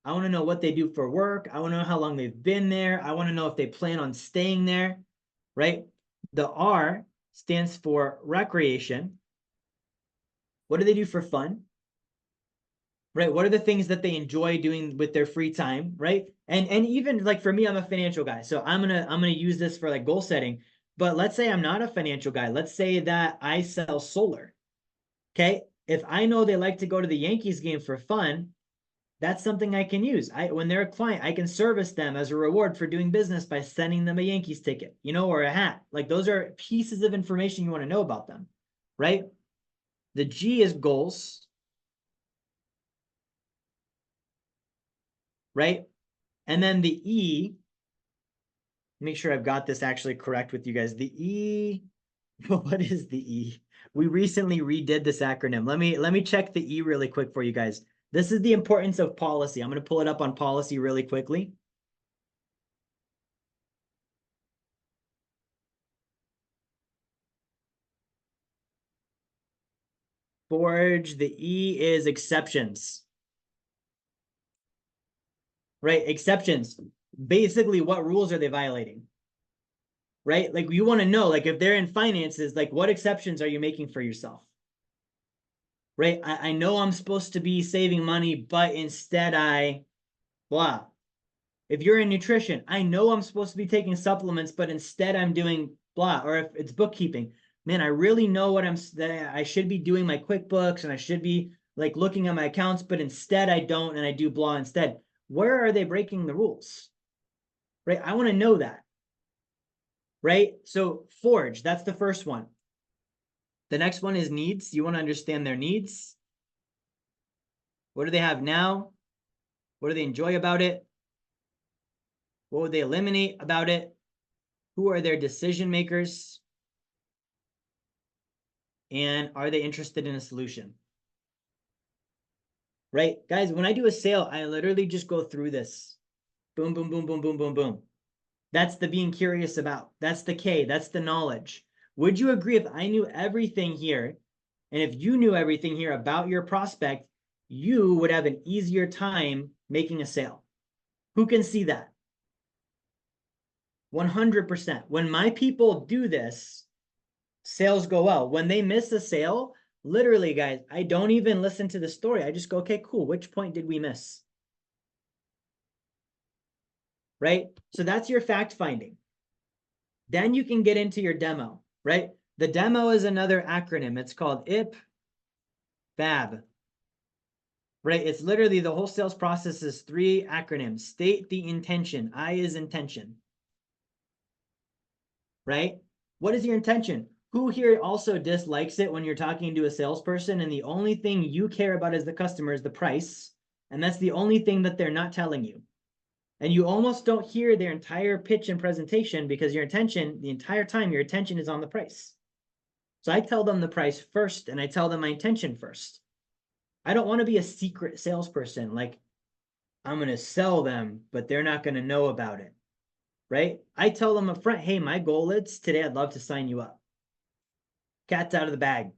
I want to know what they do for work. I want to know how long they've been there. I want to know if they plan on staying there, right? The R stands for recreation. What do they do for fun? Right? What are the things that they enjoy doing with their free time, right? And even like for me, I'm a financial guy, so I'm gonna use this for like goal setting. But let's say I'm not a financial guy. Let's say that I sell solar. Okay, if I know they like to go to the Yankees game for fun, that's something I can use. When they're a client, I can service them as a reward for doing business by sending them a Yankees ticket, you know, or a hat. Like those are pieces of information you want to know about them, right? The G is goals, right? And then the E, make sure I've got this actually correct with you guys. The E, what is the E? We recently redid this acronym. Let me check the E really quick for you guys. This is the importance of policy. I'm going to pull it up on policy really quickly. Forge, the E is exceptions. Right? Exceptions. Basically, what rules are they violating? Right? Like you want to know, like if they're in finances, like what exceptions are you making for yourself? Right? I know I'm supposed to be saving money, but instead I blah. If you're in nutrition, I know I'm supposed to be taking supplements, but instead I'm doing blah. Or if it's bookkeeping, man, I really know what I should be doing my QuickBooks and I should be like looking at my accounts, but instead I don't and I do blah instead. Where are they breaking the rules? Right? I want to know that. Right? So forge, that's the first one. The next one is needs. You want to understand their needs. What do they have now? What do they enjoy about it? What would they eliminate about it? Who are their decision makers? And are they interested in a solution? Right? Guys, when I do a sale, I literally just go through this. Boom, boom, boom, boom, boom, boom, boom. That's the being curious about. That's the K. That's the knowledge. Would you agree if I knew everything here, and if you knew everything here about your prospect, you would have an easier time making a sale? Who can see that? 100%. When my people do this, sales go well. When they miss a sale, literally, guys, I don't even listen to the story. I just go, okay, cool. Which point did we miss? Right? So that's your fact finding. Then you can get into your demo, right? The demo is another acronym. It's called IPFAB, right? It's literally the whole sales process is 3 acronyms. State the intention. I is intention, right? What is your intention? Who here also dislikes it when you're talking to a salesperson and the only thing you care about as the customer is the price, and that's the only thing that they're not telling you? And you almost don't hear their entire pitch and presentation because your attention, the entire time, your attention is on the price. So I tell them the price first and I tell them my intention first. I don't want to be a secret salesperson. Like I'm going to sell them, but they're not going to know about it. Right? I tell them up front, hey, my goal is today I'd love to sign you up. Cat's out of the bag,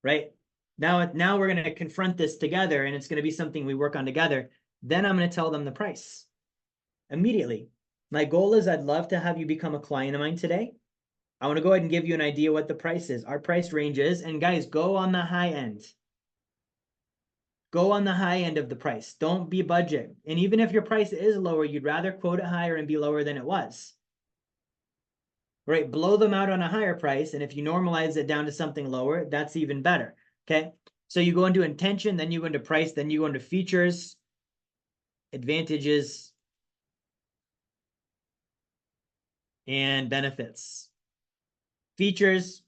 right? Now we're going to confront this together and it's going to be something we work on together. Then I'm going to tell them the price immediately. My goal is I'd love to have you become a client of mine today. I want to go ahead and give you an idea what the price is. Our price range is, and guys, go on the high end. Go on the high end of the price. Don't be budget. And even if your price is lower, you'd rather quote it higher and be lower than it was. Right? Blow them out on a higher price. And if you normalize it down to something lower, that's even better. Okay. So you go into intention, then you go into price, then you go into features, advantages, and benefits. Features,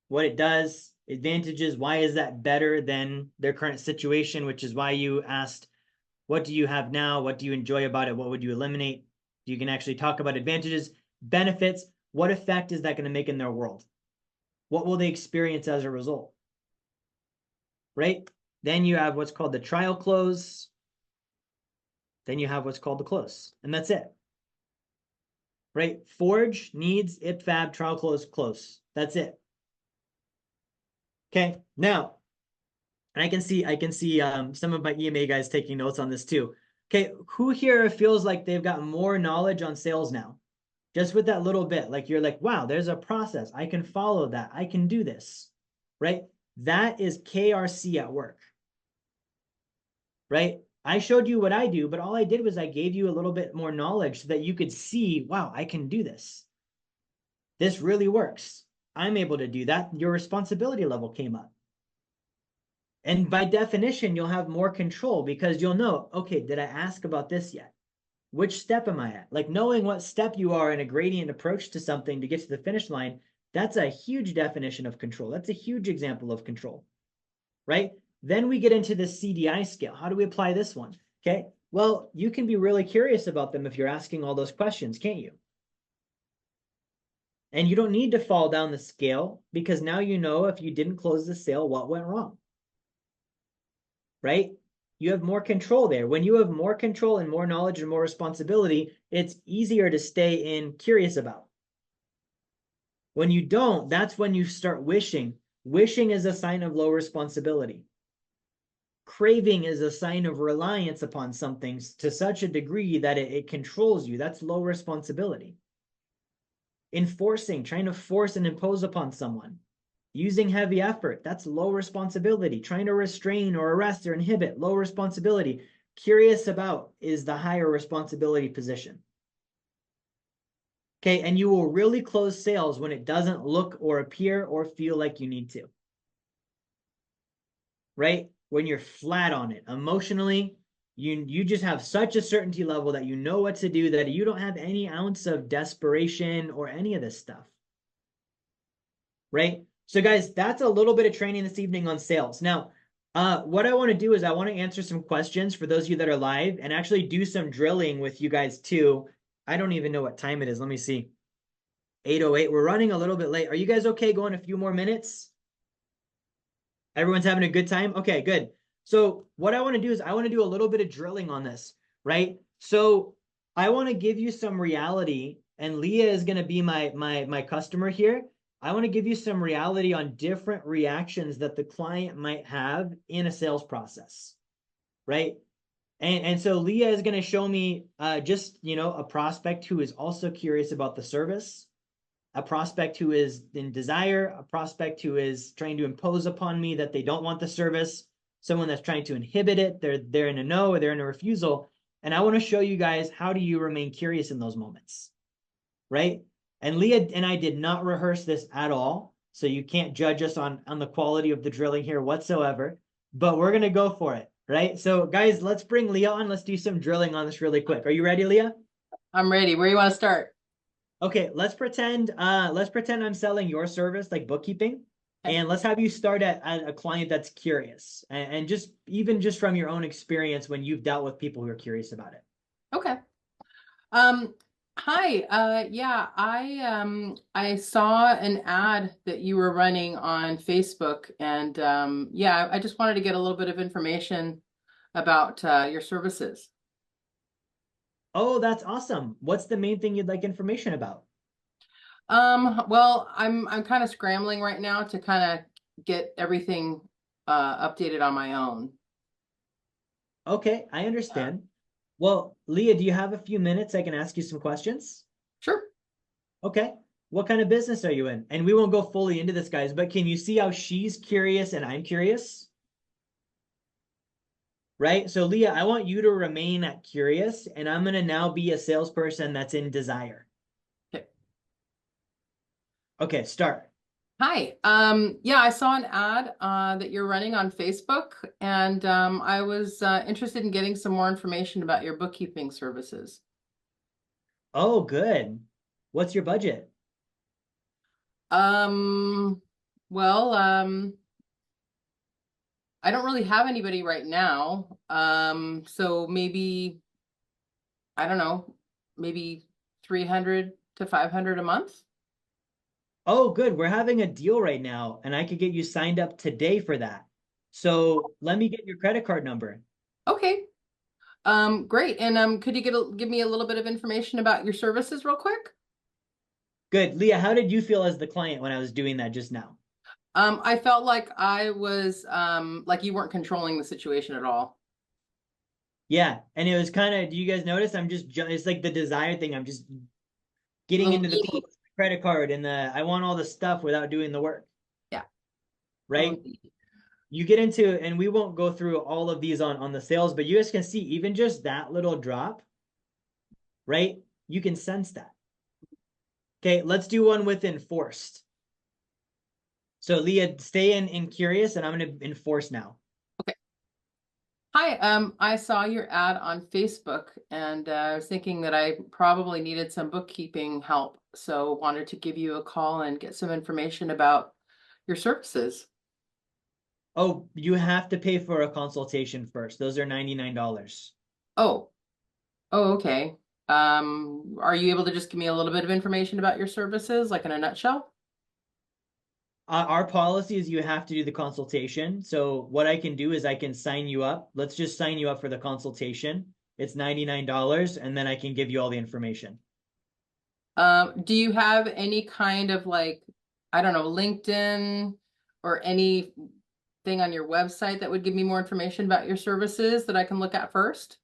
what it does, advantages, why is that better than their current situation, which is why you asked, what do you have now? What do you enjoy about it? What would you eliminate? You can actually talk about advantages. Benefits, what effect is that going to make in their world? What will they experience as a result? Right? Then you have what's called the trial close. Then you have what's called the close. And that's it. Right? Forge, needs, IPFAB, trial close, close. That's it. Okay. Now, And I can see some of my EMA guys taking notes on this too. Okay, who here feels like they've got more knowledge on sales now? Just with that little bit, like you're like, wow, there's a process. I can follow that. I can do this, right? That is KRC at work, right? I showed you what I do, but all I did was I gave you a little bit more knowledge so that you could see, wow, I can do this. This really works. I'm able to do that. Your responsibility level came up. And by definition, you'll have more control because you'll know, okay, did I ask about this yet? Which step am I at? Like knowing what step you are in a gradient approach to something to get to the finish line, that's a huge definition of control. That's a huge example of control, right? Then we get into the CDI scale. How do we apply this one? Okay, well, you can be really curious about them if you're asking all those questions, can't you? And you don't need to fall down the scale because now you know if you didn't close the sale, what went wrong, right? You have more control there. When you have more control and more knowledge and more responsibility, it's easier to stay in curious about. When you don't, that's when you start wishing. Wishing is a sign of low responsibility. Craving is a sign of reliance upon something to such a degree that it controls you. That's low responsibility. Enforcing, trying to force and impose upon someone. Using heavy effort, that's low responsibility. Trying to restrain or arrest or inhibit, low responsibility. Curious about is the higher responsibility position. Okay, and you will really close sales when it doesn't look or appear or feel like you need to. Right? When you're flat on it. Emotionally, you just have such a certainty level that you know what to do, that you don't have any ounce of desperation or any of this stuff. Right? So guys, that's a little bit of training this evening on sales. Now, what I want to do is I want to answer some questions for those of you that are live and actually do some drilling with you guys too. I don't even know what time it is. Let me see. 8:08. We're running a little bit late. Are you guys okay going a few more minutes? Everyone's having a good time? Okay, good. So what I want to do is I want to do a little bit of drilling on this, right? So I want to give you some reality, and Leah is going to be my customer here. I want to give you some reality on different reactions that the client might have in a sales process, right? And so Leah is going to show me just, a prospect who is also curious about the service, a prospect who is in desire, a prospect who is trying to impose upon me that they don't want the service, someone that's trying to inhibit it, they're in a no or they're in a refusal. And I want to show you guys how do you remain curious in those moments, right? And Leah and I did not rehearse this at all, so you can't judge us on the quality of the drilling here whatsoever, but we're going to go for it, right? So guys, let's bring Leah on. Let's do some drilling on this really quick. Are you ready, Leah? I'm ready. Where do you want to start? Okay, let's pretend I'm selling your service, like bookkeeping, and let's have you start at a client that's curious, and just even just from your own experience when you've dealt with people who are curious about it. Okay. Hi. Yeah, I saw an ad that you were running on Facebook, and yeah, I just wanted to get a little bit of information about your services. Oh, that's awesome. What's the main thing you'd like information about? Well, I'm kind of scrambling right now to kind of get everything updated on my own. Okay, I understand. Well, Leah, do you have a few minutes I can ask you some questions? Sure. Okay. What kind of business are you in? And we won't go fully into this, guys, but can you see how she's curious and I'm curious? Right? So Leah, I want you to remain curious, and I'm going to now be a salesperson that's in desire. Okay. Okay, start. Hi. Yeah, I saw an ad that you're running on Facebook, and I was interested in getting some more information about your bookkeeping services. Oh, good. What's your budget? Well, I don't really have anybody right now. So maybe, I don't know, maybe 300 to 500 a month. Oh, good. We're having a deal right now, and I could get you signed up today for that. So let me get your credit card number. Okay. Great. And could you give me a little bit of information about your services real quick? Good. Leah, how did you feel as the client when I was doing that just now? I felt like I was like you weren't controlling the situation at all. Yeah, and it was kind of, do you guys notice? It's like the desire thing. I'm just A getting little into the needy. quotes, credit card, and I want all the stuff without doing the work, Yeah. A little right? needy. You get into, and we won't go through all of these on the sales, but you guys can see even just that little drop, right? You can sense that. Okay, let's do one with enforced. So Leah, stay in curious, and I'm going to enforce now. Okay. Hi, I saw your ad on Facebook and I was thinking that I probably needed some bookkeeping help. So wanted to give you a call and get some information about your services. Oh, you have to pay for a consultation first. Those are $99. Oh, oh, okay. Are you able to just give me a little bit of information about your services, like in a nutshell? Our policy is you have to do the consultation. So what I can do is I can sign you up. Let's just sign you up for the consultation. It's $99, and then I can give you all the information. Do you have any kind of like, I don't know, LinkedIn or anything on your website that would give me more information about your services that I can look at first?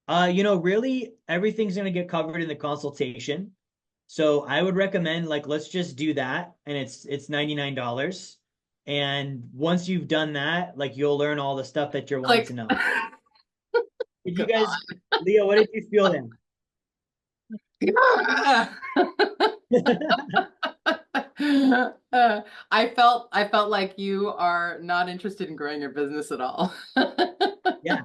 Really everything's gonna get covered in the consultation. So I would recommend like let's just do that, and it's $99. And once you've done that, like you'll learn all the stuff that you're wanting to Like, know. Did you come guys, Leah, what did you feel then? on. I felt like you are not interested in growing your business at all. Yeah.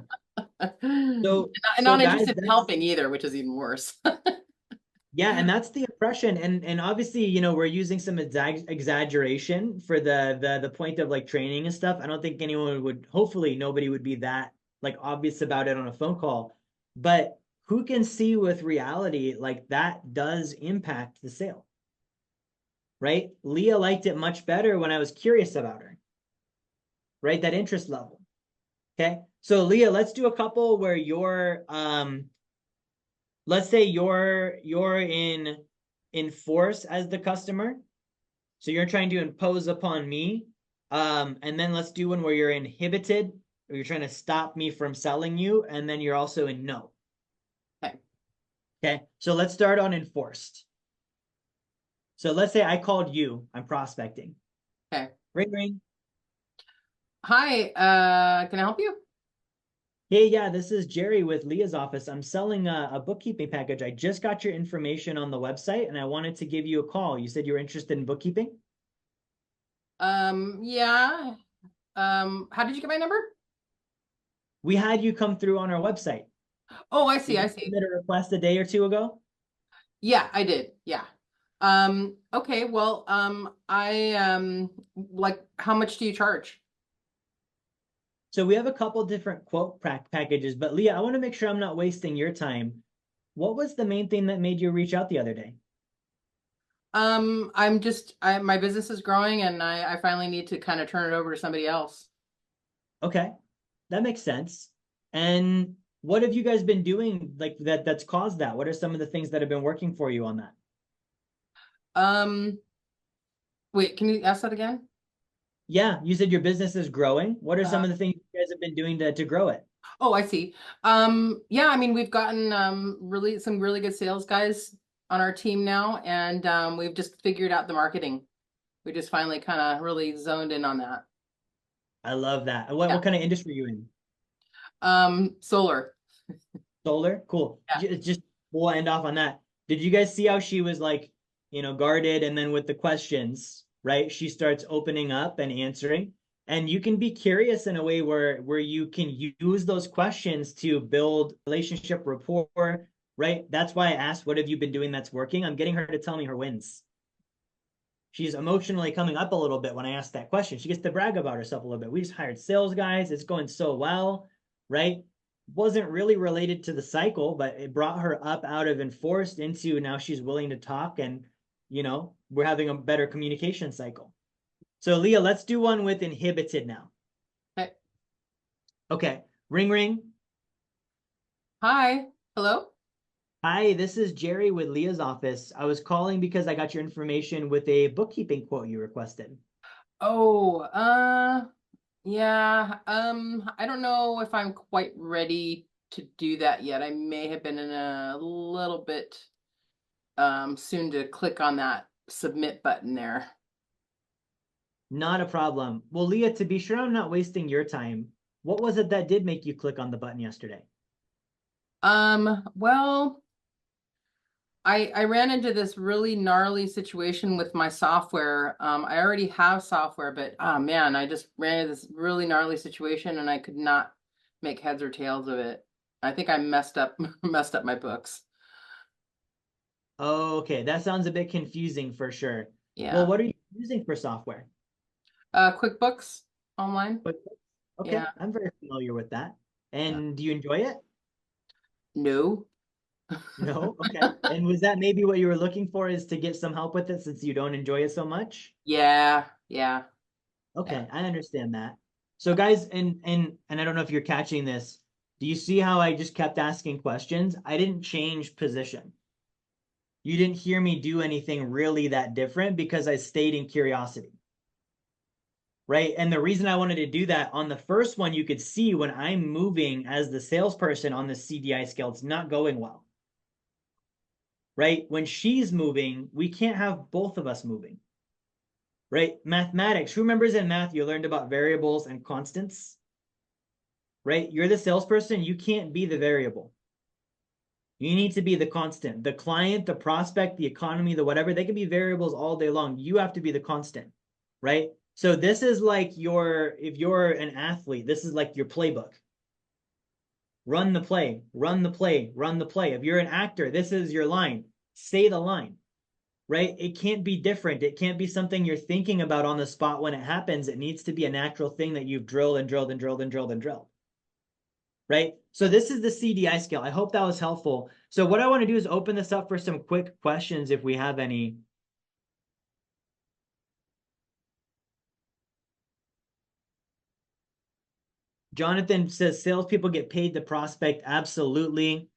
And So not guys, interested in that's helping either, which is even worse. yeah, and that's the impression. And obviously, we're using some exaggeration for the point of like training and stuff. I don't think anyone would, hopefully nobody would be that like obvious about it on a phone call. But who can see with reality like that does impact the sale, right? Leah liked it much better when I was curious about her, right? That interest level. Okay. So Leah, let's do a couple where let's say you're in force as the customer. So you're trying to impose upon me. And then let's do one where you're inhibited, or you're trying to stop me from selling you, and then you're also in no. Okay. Okay. So let's start on enforced. So let's say I called you, I'm prospecting. Okay. Ring ring. Hi, can I help you? Hey, yeah, this is Jerry with Leah's office. I'm selling a bookkeeping package. I just got your information on the website and I wanted to give you a call. You said you were interested in bookkeeping? Yeah. How did you get my number? We had you come through on our website. Oh, I see, Did I you see. submit a request a day or two ago? Yeah, I did. Yeah. Okay, well, I like how much do you charge? So we have a couple different quote packages, but Leah, I want to make sure I'm not wasting your time. What was the main thing that made you reach out the other day? My business is growing and I finally need to kind of turn it over to somebody else. Okay, that makes sense. And what have you guys been doing like that's caused that? What are some of the things that have been working for you on that? Um, Wait, can you ask that again? Yeah, you said your business is growing. What are some Uh, of the things you guys have been doing to grow it? oh, I see. Yeah, I mean, we've gotten really some really good sales guys on our team now, and we've just figured out the marketing. We just finally kind of really zoned in on that. I love that. What Yeah. kind of industry are you in? Solar. Solar? Cool. Yeah. Just we'll end off on that. Did you guys see how she was like, guarded, and then with the questions, right? She starts opening up and answering. And you can be curious in a way where you can use those questions to build relationship rapport, right? That's why I asked, what have you been doing that's working? I'm getting her to tell me her wins. She's emotionally coming up a little bit when I ask that question. She gets to brag about herself a little bit. We just hired sales guys. It's going so well, right? Wasn't really related to the cycle, but it brought her up out of enforced into now she's willing to talk, and we're having a better communication cycle. So Leah, let's do one with inhibited now. Okay. Okay. Ring ring. Hi. Hello. Hi, this is Jerry with Leah's office. I was calling because I got your information with a bookkeeping quote you requested. Oh, yeah. I don't know if I'm quite ready to do that yet. I may have been in a little bit soon to click on that submit button there. Not a problem. Well, Leah, to be sure I'm not wasting your time, what was it that did make you click on the button yesterday? Well, I ran into this really gnarly situation with my software. I already have software, but oh man, I just ran into this really gnarly situation and I could not make heads or tails of it. I think I messed up messed up my books. Okay, that sounds a bit confusing for sure. Well, Yeah. what are you using for software? QuickBooks online. But okay, Yeah. I'm very familiar with that. Yeah. And do you enjoy it? No. No? Okay. And was that maybe what you were looking for, is to get some help with it since you don't enjoy it so much? Yeah. Yeah. Yeah. Okay, I understand that. So guys, and I don't know if you're catching this. Do you see how I just kept asking questions? I didn't change position. You didn't hear me do anything really that different because I stayed in curiosity. Right? And the reason I wanted to do that, on the first one, you could see when I'm moving as the salesperson on the CDI scale, it's not going well. Right? When she's moving, we can't have both of us moving. Right? Mathematics. Who remembers in math you learned about variables and constants? Right? You're the salesperson, you can't be the variable. You need to be the constant. The client, the prospect, the economy, the whatever, they can be variables all day long. You have to be the constant, right? So this is like if you're an athlete, this is like your playbook. Run the play, run the play, run the play. If you're an actor, this is your line. Say the line, right? It can't be different. It can't be something you're thinking about on the spot when it happens. It needs to be a natural thing that you've drilled and drilled and drilled and drilled and drilled. Right? So this is the CDI scale. I hope that was helpful. So what I want to do is open this up for some quick questions if we have any. Jonathan says salespeople get paid to prospect. Absolutely.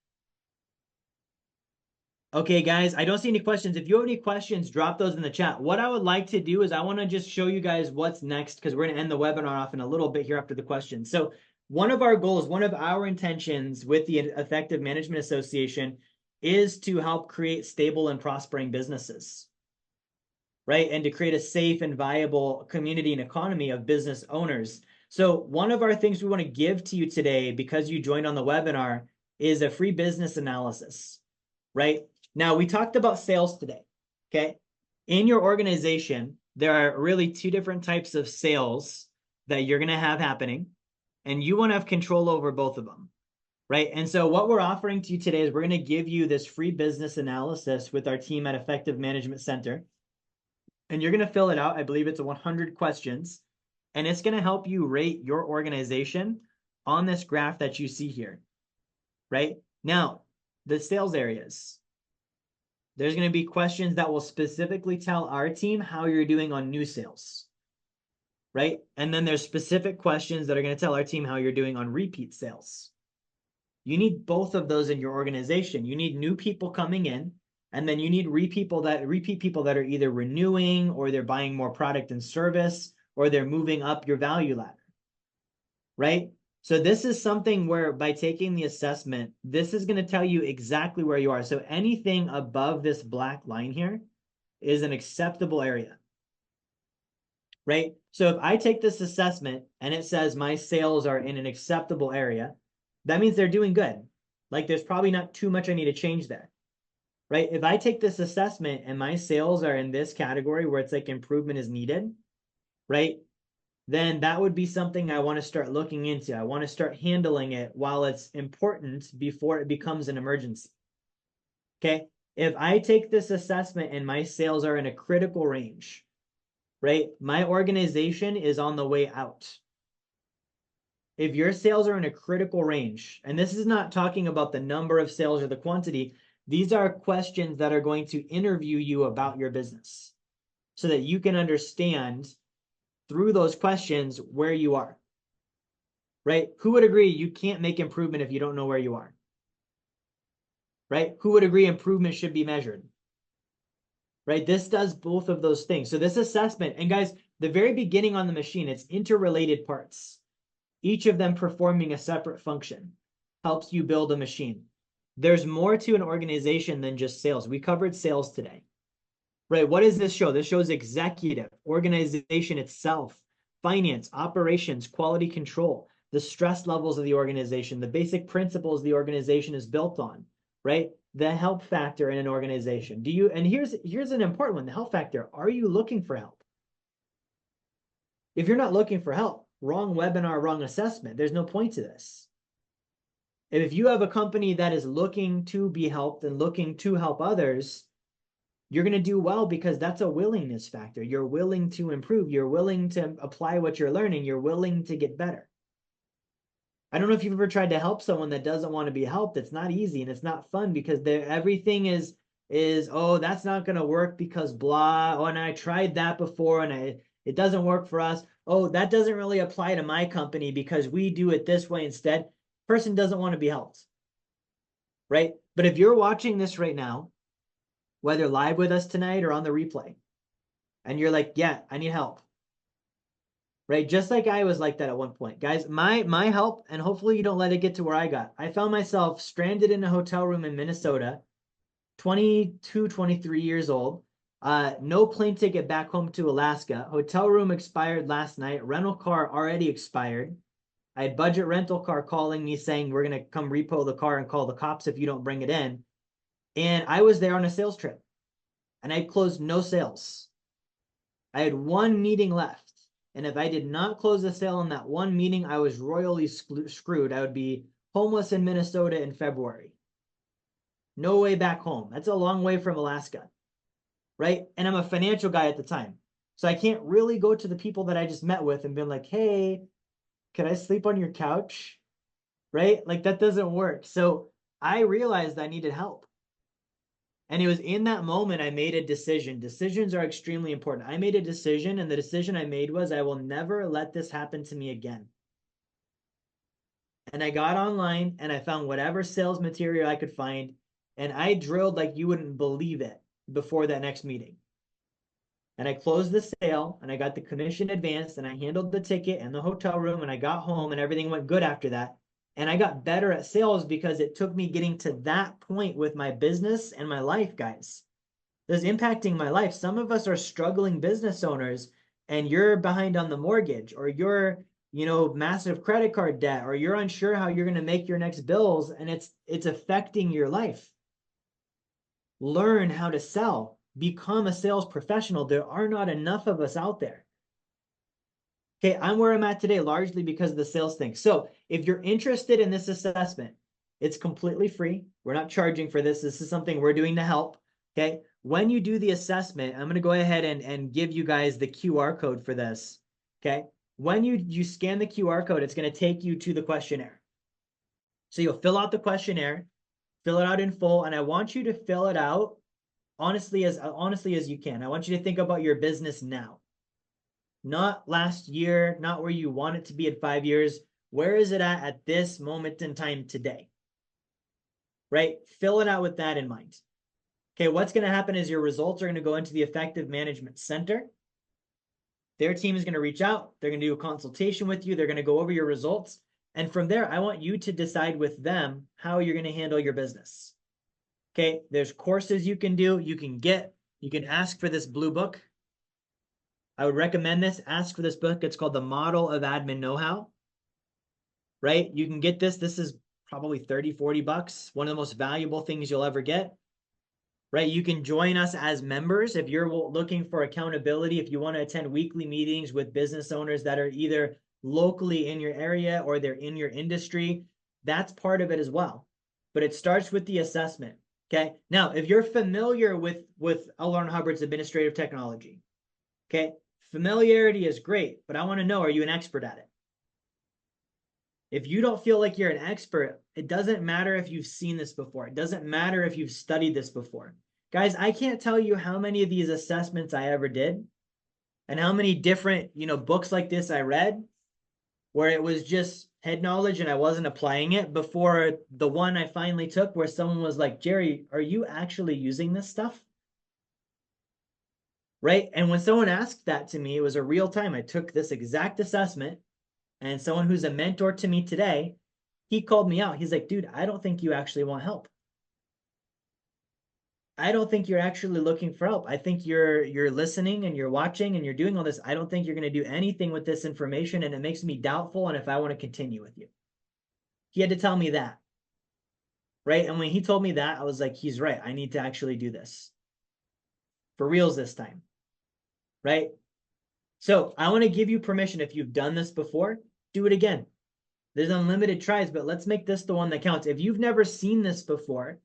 Okay, guys, I don't see any questions. If you have any questions, drop those in the chat. What I would like to do is I want to just show you guys what's next, because we're going to end the webinar off in a little bit here after the questions. So one of our goals, one of our intentions with the Effective Management Association is to help create stable and prospering businesses, right? And to create a safe and viable community and economy of business owners. So one of our things we want to give to you today, because you joined on the webinar, is a free business analysis, right? Now, we talked about sales today, okay? In your organization, there are really two different types of sales that you're going to have happening, and you want to have control over both of them, right? And so what we're offering to you today is we're going to give you this free business analysis with our team at Effective Management Center, and you're going to fill it out. I believe it's 100 questions, and it's going to help you rate your organization on this graph that you see here, right? Now, the sales areas. There's going to be questions that will specifically tell our team how you're doing on new sales, right? And then there's specific questions that are going to tell our team how you're doing on repeat sales. You need both of those in your organization. You need new people coming in, and then you need repeat people that are either renewing, or they're buying more product and service, or they're moving up your value ladder, right? So this is something where by taking the assessment, this is going to tell you exactly where you are. So anything above this black line here is an acceptable area, right? So if I take this assessment and it says my sales are in an acceptable area, that means they're doing good. Like there's probably not too much I need to change there, right? If I take this assessment and my sales are in this category where it's like improvement is needed, right? Then that would be something I want to start looking into. I want to start handling it while it's important before it becomes an emergency. Okay. If I take this assessment and my sales are in a critical range, right? My organization is on the way out. If your sales are in a critical range, and this is not talking about the number of sales or the quantity, these are questions that are going to interview you about your business so that you can understand through those questions where you are, right? Who would agree you can't make improvement if you don't know where you are? right? Who would agree improvement should be measured? Right? This does both of those things. So this assessment, and guys, the very beginning on the machine, it's interrelated parts, each of them performing a separate function, helps you build a machine. There's more to an organization than just sales. We covered sales today, right? What does this show? This shows executive, organization itself, finance, operations, quality control, the stress levels of the organization, the basic principles the organization is built on, right? The help factor in an organization. Do you, and here's an important one, the help factor. Are you looking for help? If you're not looking for help, wrong webinar, wrong assessment. There's no point to this. If you have a company that is looking to be helped and looking to help others, you're going to do well because that's a willingness factor. You're willing to improve. You're willing to apply what you're learning. You're willing to get better. I don't know if you've ever tried to help someone that doesn't want to be helped. It's not easy and it's not fun because everything is, oh, that's not going to work because blah. Oh, and I tried that before and it doesn't work for us. Oh, that doesn't really apply to my company because we do it this way instead. Person doesn't want to be helped, right? But if you're watching this right now, whether live with us tonight or on the replay, and you're like, yeah, I need help, right? Just like I was like that at one point. Guys, my help, and hopefully you don't let it get to where I got. I found myself stranded in a hotel room in Minnesota, 22, 23 years old. No plane ticket back home to Alaska. Hotel room expired last night. Rental car already expired. I had budget rental car calling me saying, we're going to come repo the car and call the cops if you don't bring it in. And I was there on a sales trip and I closed no sales. I had one meeting left. And if I did not close the sale in that one meeting, I was royally screwed. I would be homeless in Minnesota in February. No way back home. That's a long way from Alaska, right? And I'm a financial guy at the time. So I can't really go to the people that I just met with and be like, hey, can I sleep on your couch? Right? Like that doesn't work. So I realized I needed help. And it was in that moment I made a decision. Decisions are extremely important. I made a decision, and the decision I made was I will never let this happen to me again. And I got online and I found whatever sales material I could find, and I drilled like you wouldn't believe it before that next meeting. And I closed the sale and I got the commission advanced and I handled the ticket and the hotel room and I got home and everything went good after that. And I got better at sales because it took me getting to that point with my business and my life, guys. This is impacting my life. Some of us are struggling business owners and you're behind on the mortgage, or you're, massive credit card debt, or you're unsure how you're going to make your next bills, and it's affecting your life. Learn how to sell. Become a sales professional. There are not enough of us out there. Okay, I'm where I'm at today largely because of the sales thing. So if you're interested in this assessment, it's completely free. We're not charging for this. This is something we're doing to help. Okay, when you do the assessment, I'm going to go ahead and give you guys the QR code for this. Okay, when you scan the QR code, it's going to take you to the questionnaire. So you'll fill out the questionnaire, fill it out in full, and I want you to fill it out honestly as you can. I want you to think about your business now. Not last year, not where you want it to be in 5 years. Where is it at this moment in time today? Right? Fill it out with that in mind. Okay, what's going to happen is your results are going to go into the Effective Management Center. Their team is going to reach out. They're going to do a consultation with you. They're going to go over your results. And from there, I want you to decide with them how you're going to handle your business. Okay, there's courses you can do. You can ask for this blue book. I would recommend this. Ask for this book. It's called The Model of Admin Know-How, right? You can get this. This is probably 30, 40 bucks. One of the most valuable things you'll ever get, right? You can join us as members if you're looking for accountability, if you want to attend weekly meetings with business owners that are either locally in your area or they're in your industry. That's part of it as well. But it starts with the assessment, okay? Now, if you're familiar with L. Ron Hubbard's administrative technology, okay, familiarity is great, but I want to know, are you an expert at it? If you don't feel like you're an expert, it doesn't matter if you've seen this before. It doesn't matter if you've studied this before. Guys, I can't tell you how many of these assessments I ever did and how many different, books like this I read where it was just head knowledge and I wasn't applying it before the one I finally took where someone was like, Jerry, are you actually using this stuff? Right? And when someone asked that to me, it was a real time. I took this exact assessment, and someone who's a mentor to me today, he called me out. He's like, dude, I don't think you actually want help. I don't think you're actually looking for help. I think you're listening and you're watching and you're doing all this. I don't think you're going to do anything with this information, and it makes me doubtful on if I want to continue with you. He had to tell me that. Right? And when he told me that, I was like, he's right. I need to actually do this. For reals this time. Right? So I want to give you permission. If you've done this before, do it again. There's unlimited tries, but let's make this the one that counts. If you've never seen this before,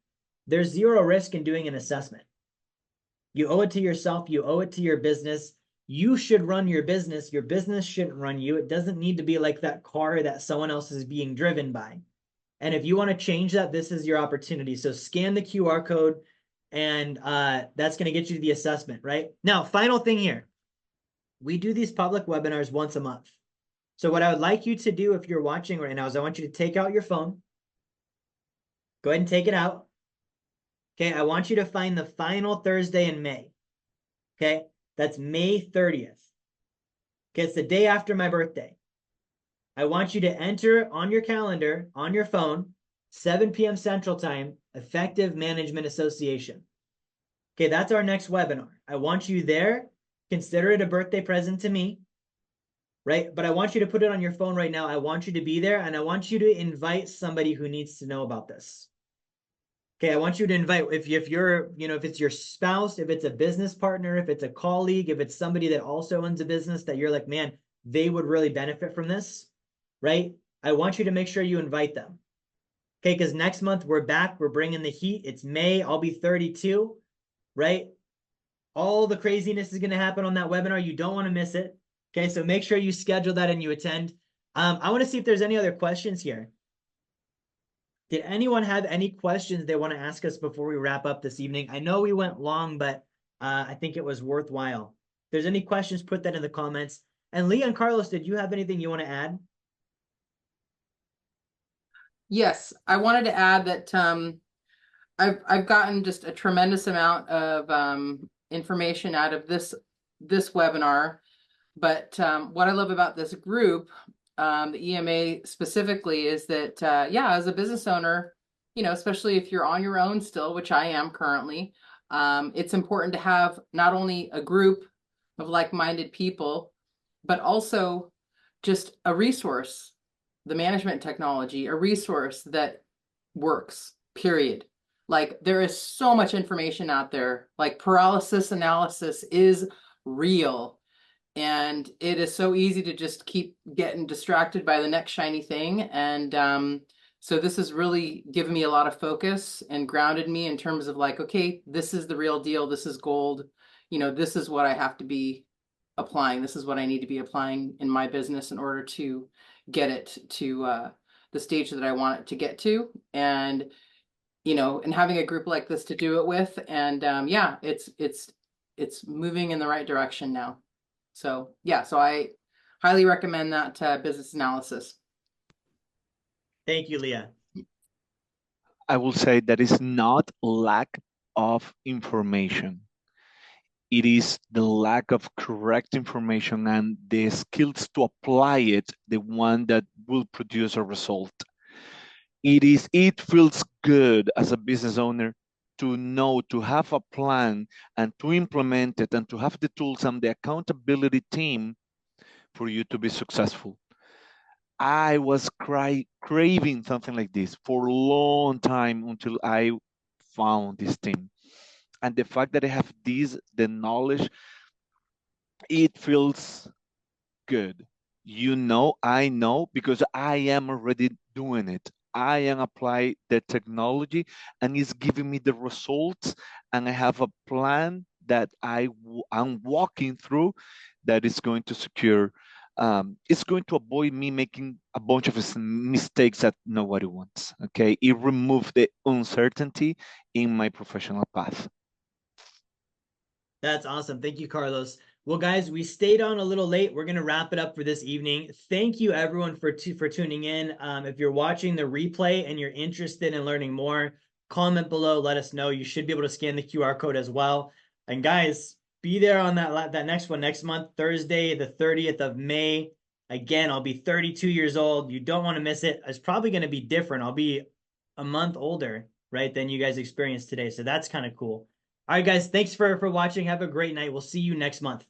there's zero risk in doing an assessment. You owe it to yourself. You owe it to your business. You should run your business. Your business shouldn't run you. It doesn't need to be like that car that someone else is being driven by. And if you want to change that, this is your opportunity. So scan the QR code, and that's going to get you to the assessment, right? Now, final thing here. We do these public webinars once a month. So what I would like you to do if you're watching right now is I want you to take out your phone. Go ahead and take it out. Okay, I want you to find the final Thursday in May. Okay, that's May 30th. Okay, it's the day after my birthday. I want you to enter on your calendar, on your phone, 7 p.m. Central Time, Effective Management Association. Okay, that's our next webinar. I want you there. Consider it a birthday present to me, right? But I want you to put it on your phone right now. I want you to be there, and I want you to invite somebody who needs to know about this. Okay, I want you to invite, if you're, if it's your spouse, if it's a business partner, if it's a colleague, if it's somebody that also owns a business that you're like, man, they would really benefit from this, right? I want you to make sure you invite them. Okay, because next month we're back, we're bringing the heat. It's May, I'll be 32, right? All the craziness is going to happen on that webinar. You don't want to miss it. Okay, so make sure you schedule that and you attend. I want to see if there's any other questions here. Did anyone have any questions they want to ask us before we wrap up this evening? I know we went long, but I think it was worthwhile. If there's any questions, put that in the comments. And Leah and Carlos, did you have anything you want to add? Yes, I wanted to add that I've gotten just a tremendous amount of information out of this webinar. But what I love about this group, the EMA specifically, is that yeah, as a business owner, especially if you're on your own still, which I am currently, it's important to have not only a group of like-minded people, but also just a resource, the management technology, a resource that works, period. Like, there is so much information out there. Like, paralysis analysis is real. And it is so easy to just keep getting distracted by the next shiny thing. And so this has really given me a lot of focus and grounded me in terms of like, okay, this is the real deal. This is gold. This is what I have to be applying. This is what I need to be applying in my business in order to get it to the stage that I want it to get to. And, and having a group like this to do it with. And yeah, it's moving in the right direction now. So yeah, so I highly recommend that business analysis. Thank you, Leah. I will say that it's not lack of information. It is the lack of correct information and the skills to apply it, the one that will produce a result. It feels good as a business owner to know, to have a plan and to implement it and to have the tools and the accountability team for you to be successful. I was craving something like this for a long time until I found this team. And the fact that I have the knowledge, it feels good. I know because I am already doing it. I am applying the technology and it's giving me the results, and I have a plan that I'm walking through that is going to secure, it's going to avoid me making a bunch of mistakes that nobody wants, okay? It removed the uncertainty in my professional path. That's awesome. Thank you, Carlos. Well, guys, we stayed on a little late. We're gonna wrap it up for this evening. Thank you everyone for tuning in. If you're watching the replay and you're interested in learning more, comment below, let us know. You should be able to scan the QR code as well. And guys, be there on that next one next month, Thursday, the 30th of May. Again, I'll be 32 years old. You don't want to miss it. It's probably going to be different. I'll be a month older, right, than you guys experienced today. So that's kind of cool. All right, guys, thanks for watching. Have a great night. We'll see you next month.